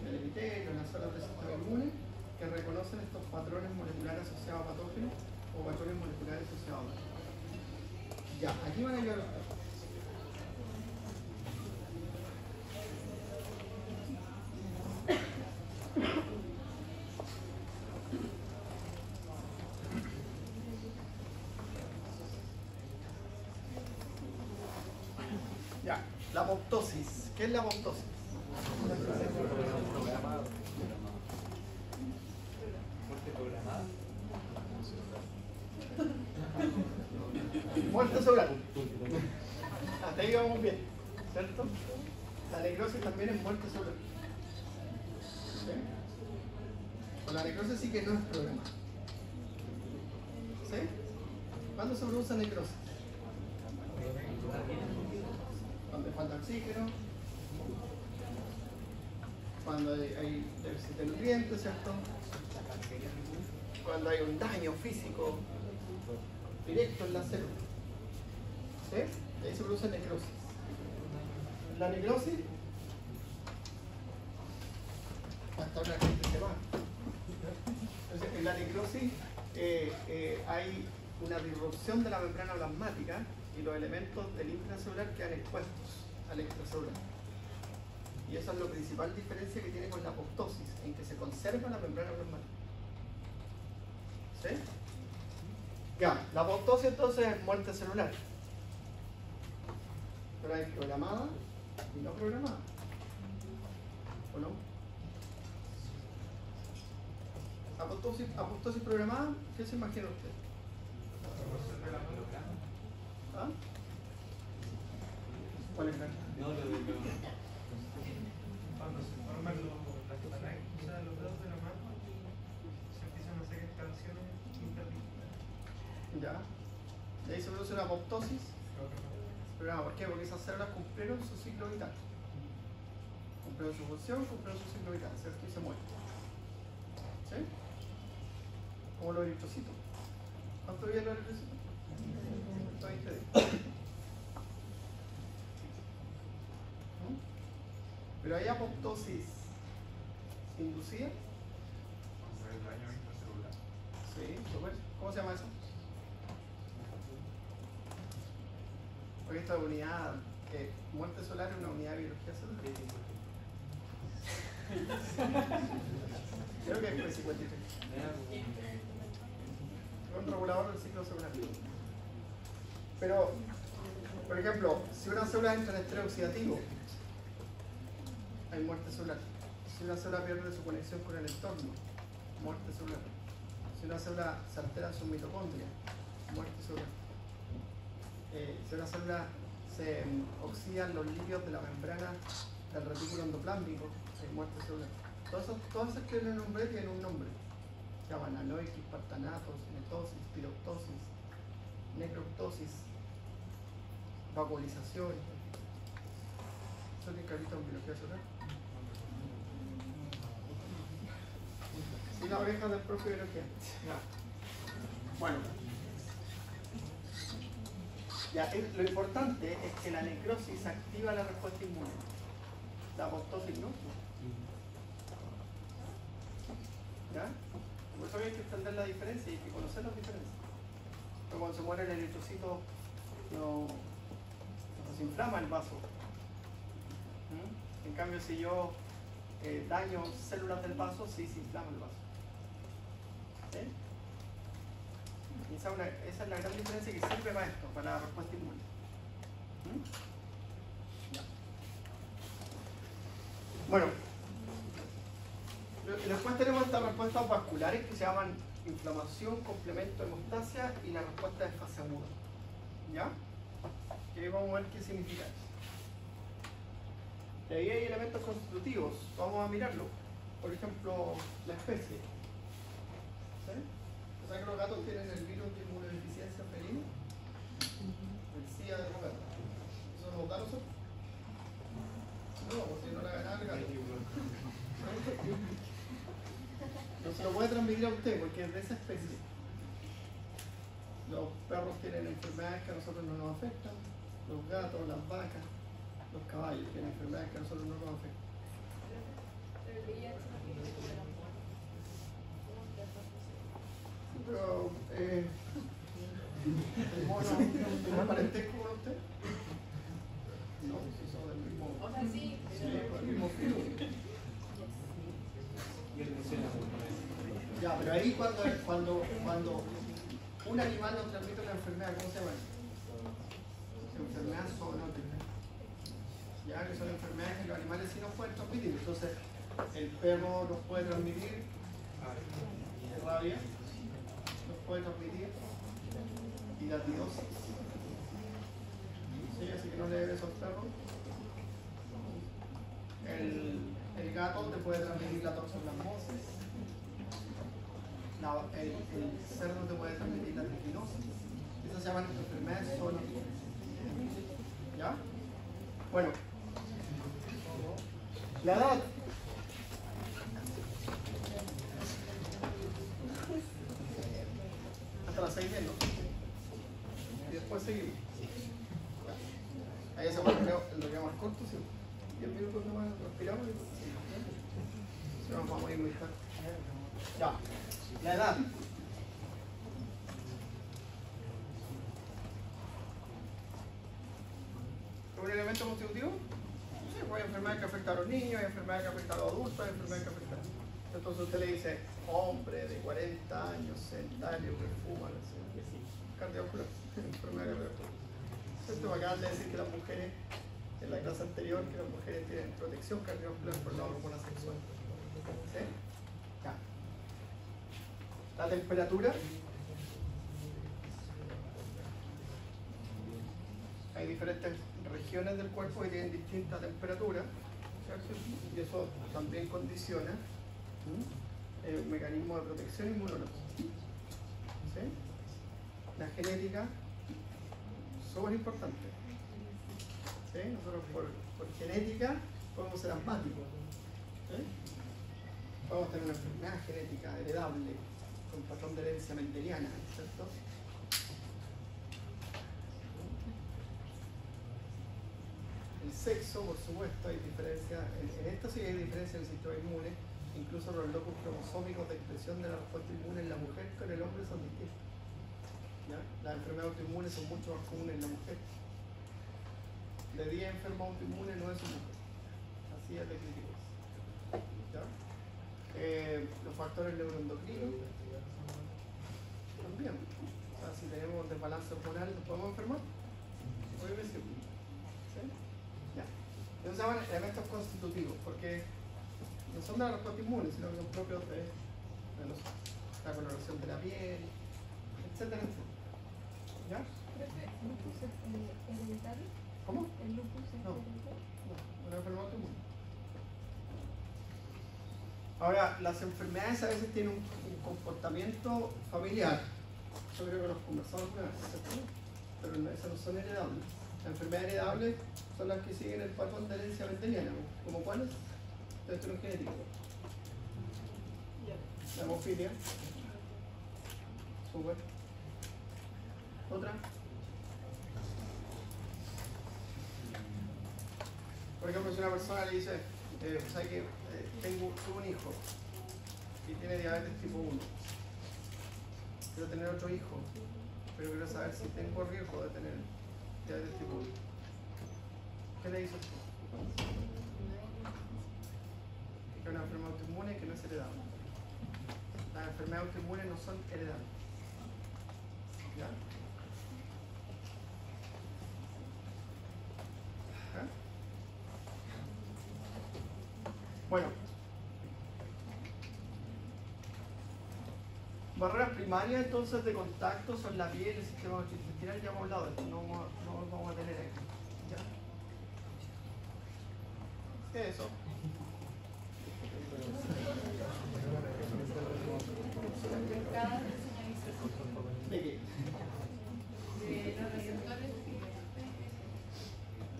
del epitelio, en las células del sistema inmune, que reconocen estos patrones moleculares asociados a patógenos o patrones moleculares asociados a patógenos. Ya, aquí van a llegar los patrones. Ya, la apoptosis. ¿Qué es la apoptosis? Muerte celular. Hasta ahí vamos bien, ¿cierto? La necrosis también es muerte celular. ¿Sí? Con la necrosis sí que no es programada. ¿Sí? ¿Cuándo se produce necrosis? Cuando falta oxígeno, cuando hay déficit de nutrientes, ¿cierto? Cuando hay un daño físico directo en la célula. ¿Sí? De ahí se produce necrosis. La necrosis, hasta ahora la gente se va. Entonces, en la necrosis hay una disrupción de la membrana plasmática y los elementos del intracelular quedan expuestos al extracelular. Y esa es la principal diferencia que tiene con la apoptosis, en que se conserva la membrana plasmática. ¿Sí? Ya, la apoptosis entonces es muerte celular. Pero hay programada y no programada. ¿O no? Apoptosis programada, ¿qué se imagina usted? ¿Ah? ¿Cuál es la? No, Cuando se forman las parálisis de los dedos de la mano, se empiezan a hacer expansiones intraarticulares. Ya. De ahí se produce una apoptosis. Programada. ¿Por qué? Porque esas células cumplieron su ciclo vital. Cumplieron su función, cumplieron su ciclo vital, ¿cierto? Y se mueren. ¿Sí? Como los eritrocitos. ¿Cuánto viven los eritrocitos? 20 días. ¿Mm? Pero hay apoptosis inducida. Por el daño intracelular. Sí, súper. ¿Cómo se llama eso? Porque esta unidad, muerte solar es una unidad de biología celular. Creo que es 53. Es un regulador del ciclo celular. Pero, por ejemplo, si una célula entra en estrés oxidativo, hay muerte celular. Si una célula pierde su conexión con el entorno, muerte celular. Si una célula se altera en su mitocondria, muerte celular. Si una célula se oxidan los lípidos de la membrana del retículo endoplámico, hay muerte celular. Todas esas que le nombré tienen un nombre. Se llaman anoiquis, partanatos, netosis, piroptosis, necroptosis, vacuolización. ¿Eso tiene carita en biología celular? Sí, la oreja del profe de biología. Ya. Bueno. Ya, lo importante es que la necrosis activa la respuesta inmune. La apoptosis no. ¿Ya? Por eso hay que entender la diferencia y hay que conocer las diferencias. Pero cuando se muere el eritrocito no se inflama el vaso. En cambio, si yo daño células del vaso, sí se inflama el vaso. ¿Sí? Y esa es la gran diferencia que sirve para esto, para la respuesta inmune. Ya. Bueno, después tenemos estas respuestas vasculares que se llaman inflamación, complemento, hemostasia y la respuesta de fase aguda. ¿Ya? Y ahí vamos a ver qué significa eso. Y ahí hay elementos constitutivos, vamos a mirarlo. Por ejemplo, la especie. ¿Sí? O sea que los gatos tienen el virus de inmunodeficiencia felina, el SIDA de los gatos. ¿Eso nos da a nosotros? No, porque no la ganaba el gato. No se lo puede transmitir a usted porque es de esa especie. Los perros tienen enfermedades que a nosotros no nos afectan, los gatos, las vacas, los caballos tienen enfermedades que a nosotros no nos afectan. Pero, ¿el mono tiene parentesco con usted? No, si son del mismo. O sea, sí, Sí, del mismo filo. Ya, pero ahí cuando un animal nos transmite una enfermedad, ¿cómo se llama? Enfermedad zoonótica. Ya, que son enfermedades que los animales sí nos pueden transmitir. Entonces, el perro nos puede transmitir rabia, nos puede transmitir hidatidosis. ¿Sí? Así que no le debes a los perros. El gato te puede transmitir la toxoplasmosis. El cerdo te puede transmitir la triquinosis. Esas se llaman enfermedades zoonóticas. ¿Ya? Bueno. La edad. Hasta las 6 ¿no? Y después seguimos. Ahí se va lo que más corto, sí. 10 minutos nomás respiramos y después seguimos. Si no, nos vamos a ir muy tarde. Ya. La edad. ¿Un elemento constitutivo? Sí, pues hay enfermedades que afectan a los niños, hay enfermedades que afectan a los adultos, hay enfermedades que afectan. Entonces usted le dice, hombre de 40 años, sedentario, que fuma, no sé, que sí, cardiovascular, enfermedad cardiovascular. Esto me acaban de decir que las mujeres, en la clase anterior, que las mujeres tienen protección cardiovascular por la hormona sexual. ¿Sí? Ya. La temperatura. Hay diferentes regiones del cuerpo que tienen distinta temperatura, ¿cierto? Y eso también condiciona el mecanismo de protección inmunológica. ¿Sí? La genética, súper importante. ¿Sí? Nosotros por genética podemos ser asmáticos. ¿Sí? Podemos tener una enfermedad genética heredable con patrón de herencia mendeliana, ¿cierto? El sexo, por supuesto, hay diferencia, en esto sí hay diferencia en el sistema inmune, incluso los locus cromosómicos de expresión de la respuesta inmune en la mujer con el hombre son distintos. ¿Ya? Las enfermedades autoinmunes son mucho más comunes en la mujer. de 10 enfermos autoinmunes, 9 son mujeres. Así es de críticos. ¿Ya? Los factores neuroendocrinos también. O sea, si tenemos desbalance hormonal, ¿nos podemos enfermar? Obviamente sí. ¿Sí? Ya. Entonces se llaman elementos constitutivos, porque no son de la respuesta inmune, sino que son propios de la coloración de la piel, etcétera, etcétera. ¿Ya? Profe, ¿lupus es hereditario? ¿Cómo? ¿El lupus es No. hereditario? No, una enfermedad autoinmune. Ahora, las enfermedades a veces tienen un comportamiento familiar. Yo creo que los conversamos una vez, ¿cierto? Pero no, esas no son heredables. Las enfermedades heredables son las que siguen el patrón de herencia mendeliana. ¿Como cuáles? De esto no es genético. La hemofilia. Súper. Otra. Por ejemplo, si una persona le dice, ¿sabes que tuve un hijo y tiene diabetes tipo 1? Quiero tener otro hijo, pero quiero saber si tengo riesgo de tener diabetes tipo 1. ¿Qué le dices tú? Que es una enfermedad autoinmune que no es heredable. Las enfermedades autoinmunes no son heredables. ¿Ya? ¿Ah? Bueno. Barreras primarias entonces de contacto son la piel, el sistema gastrointestinal, ya hemos hablado de esto, no vamos a tener aquí. ¿Ya? ¿Qué es eso? ¿De qué? De los receptores.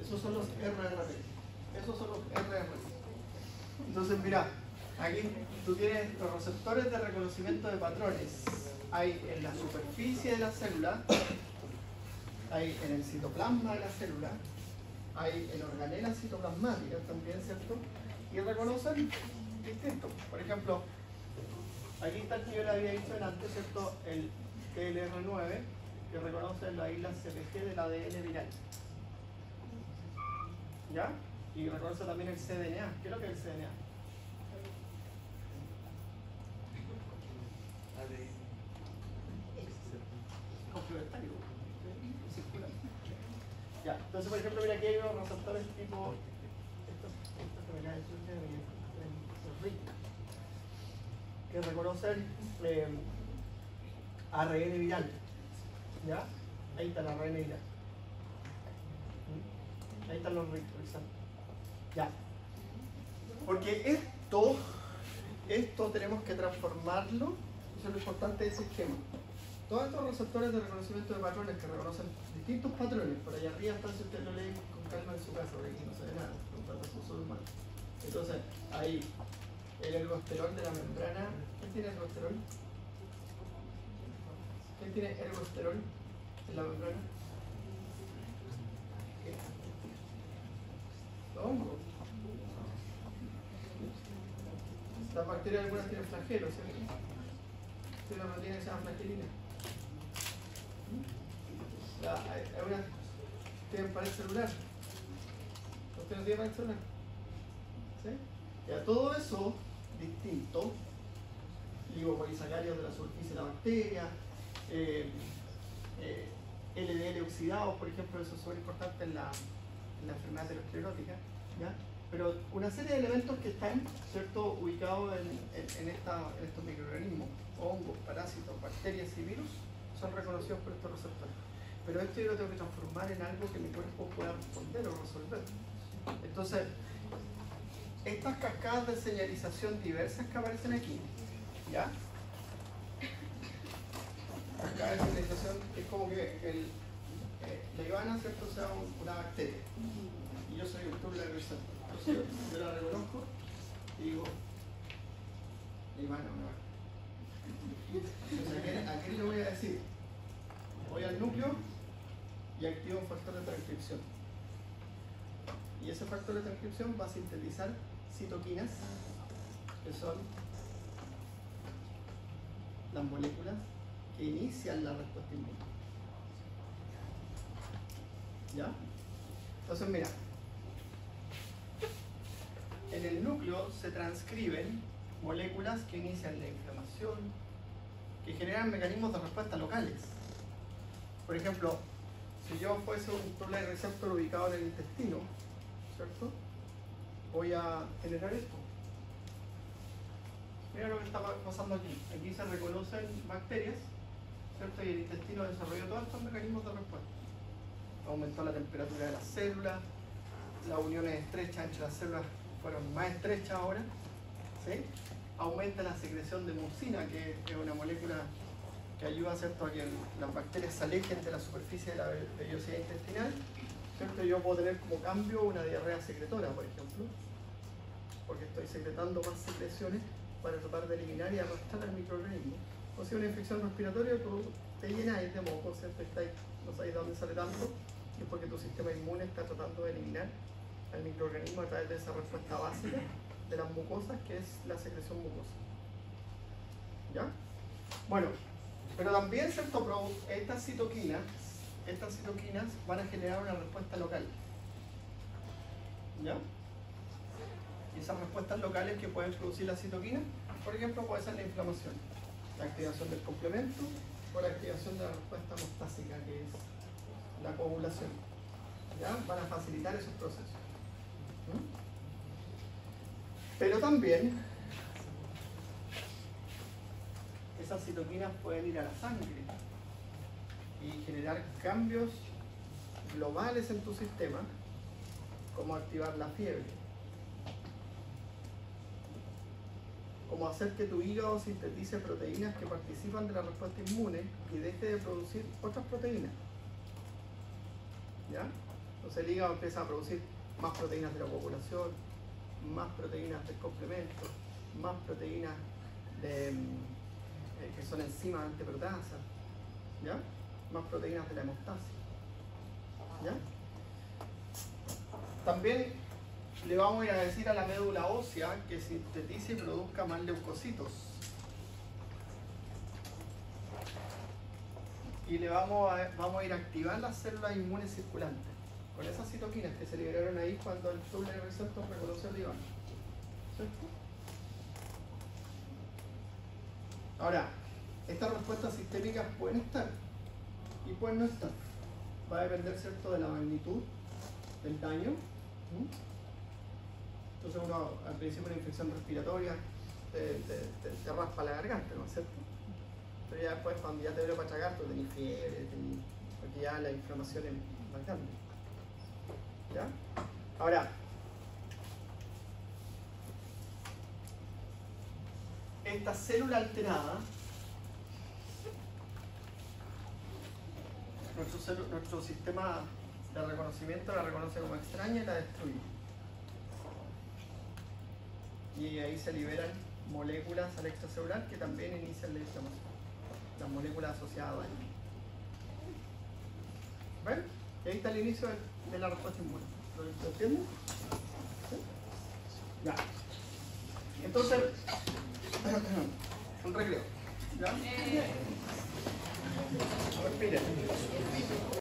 Esos son los RRP. Esos son los RRP. Entonces, mira, aquí tú tienes los receptores de reconocimiento de patrones. Hay en la superficie de la célula, hay en el citoplasma de la célula, hay en organelas citoplasmáticas también, ¿cierto? Y reconocen distintos. Por ejemplo, aquí está el que yo le había dicho antes, ¿cierto? El TLR9, que reconoce la isla CPG del ADN viral. ¿Ya? Y reconoce también el cDNA. ¿Qué es lo que es el cDNA? Complementario. Circular. Ya, entonces por ejemplo, mira aquí hay unos receptores tipo estos que me caen que reconocen ARN viral. ¿Ya? Ahí está el ARN viral. Ahí están los ribosomas. Ya. Porque esto tenemos que transformarlo. Eso es lo importante de ese esquema. Todos estos receptores de reconocimiento de patrones que reconocen distintos patrones, por allá arriba están, si ustedes lo leen con calma en su casa, porque aquí no se ve nada, preguntando a sus humanos. Entonces, ahí, el ergosterol de la membrana. ¿Quién tiene ergosterol? ¿Quién tiene ergosterol en la membrana? Los hongos. Las bacterias algunas tienen flagelos, ¿cierto? Tiene una proteína que se llama flagelina. Algunas tienen pared celular. ¿Usted no tiene pared celular? ¿Sí? Ya, todo eso distinto, lipopolisacáridos de la superficie de la bacteria, LDL oxidados, por ejemplo, eso es súper importante en la enfermedad aterosclerótica, ¿ya? Pero una serie de elementos que están, ¿cierto?, ubicados en estos microorganismos, hongos, parásitos, bacterias y virus, son reconocidos por estos receptores. Pero esto yo lo tengo que transformar en algo que mi cuerpo pueda responder o resolver. Entonces, estas cascadas de señalización diversas que aparecen aquí, ¿ya? Cascadas de señalización es como que la Ivana, ¿cierto?, sea una bacteria. Y yo soy el tubo representante. Entonces yo la reconozco y digo, Ivana, una bacteria. Entonces, ¿a qué le voy a decir? Voy al núcleo y activo un factor de transcripción. Y ese factor de transcripción va a sintetizar citoquinas, que son las moléculas que inician la respuesta inmune. ¿Ya? Entonces, mira, en el núcleo se transcriben moléculas que inician la inflamación, que generan mecanismos de respuesta locales. Por ejemplo, si yo fuese un Toll-like receptor ubicado en el intestino, ¿cierto? Voy a generar esto. Mira lo que está pasando aquí. Aquí se reconocen bacterias, ¿cierto? Y el intestino desarrolló todos estos mecanismos de respuesta. Aumentó la temperatura de las células, las uniones estrechas entre las células fueron más estrechas ahora, ¿sí? Aumenta la secreción de mucina, que es una molécula que ayuda, ¿cierto?, a que las bacterias se alejen de la superficie de la vellosidad intestinal, ¿cierto? Yo puedo tener como cambio una diarrea secretora, por ejemplo, porque estoy secretando más secreciones para tratar de eliminar y arrastrar al microorganismo. O si una infección respiratoria, tú te llenas de moco, ¿cierto? No sabes de dónde sale tanto, y es porque tu sistema inmune está tratando de eliminar al microorganismo a través de esa respuesta básica de las mucosas, que es la secreción mucosa. ¿Ya? Bueno, pero también, ¿cierto?, estas citoquinas van a generar una respuesta local. ¿Ya? Y esas respuestas locales que pueden producir la citoquina, por ejemplo, puede ser la inflamación, la activación del complemento o la activación de la respuesta hemostásica, que es la coagulación. ¿Ya? Van a facilitar esos procesos. Pero también esas citoquinas pueden ir a la sangre y generar cambios globales en tu sistema, como activar la fiebre, como hacer que tu hígado sintetice proteínas que participan de la respuesta inmune y deje de producir otras proteínas. ¿Ya? Entonces el hígado empieza a producir más proteínas de la coagulación, más proteínas del complemento, más proteínas que son enzimas antiproteasas, ¿ya? Más proteínas de la hemostasis, ¿ya? También le vamos a ir a decir a la médula ósea que sintetice y produzca más leucocitos. Y le vamos a ir a activar las células inmunes circulantes con esas citoquinas que se liberaron ahí cuando el Toll-like receptor reconoció el IVAN. ¿Cierto? Ahora, estas respuestas sistémicas pueden estar y pueden no estar. Va a depender, ¿cierto?, de la magnitud del daño. Entonces uno, al principio, una infección respiratoria te raspa la garganta, ¿no es cierto? Pero ya después, cuando ya te duele para tragar, tú tenés fiebre, porque ya la inflamación es más grande. ¿Ya? Ahora, esta célula alterada, nuestro sistema de reconocimiento la reconoce como extraña y la destruye. Y ahí se liberan moléculas al extracelular que también inician la inflamación. Las moléculas asociadas a daño. ¿Ven? Y ahí está el inicio de la respuesta inmune. ¿Lo entienden? ¿Sí? Ya. Entonces, un recreo. ¿Ya? A ver, miren.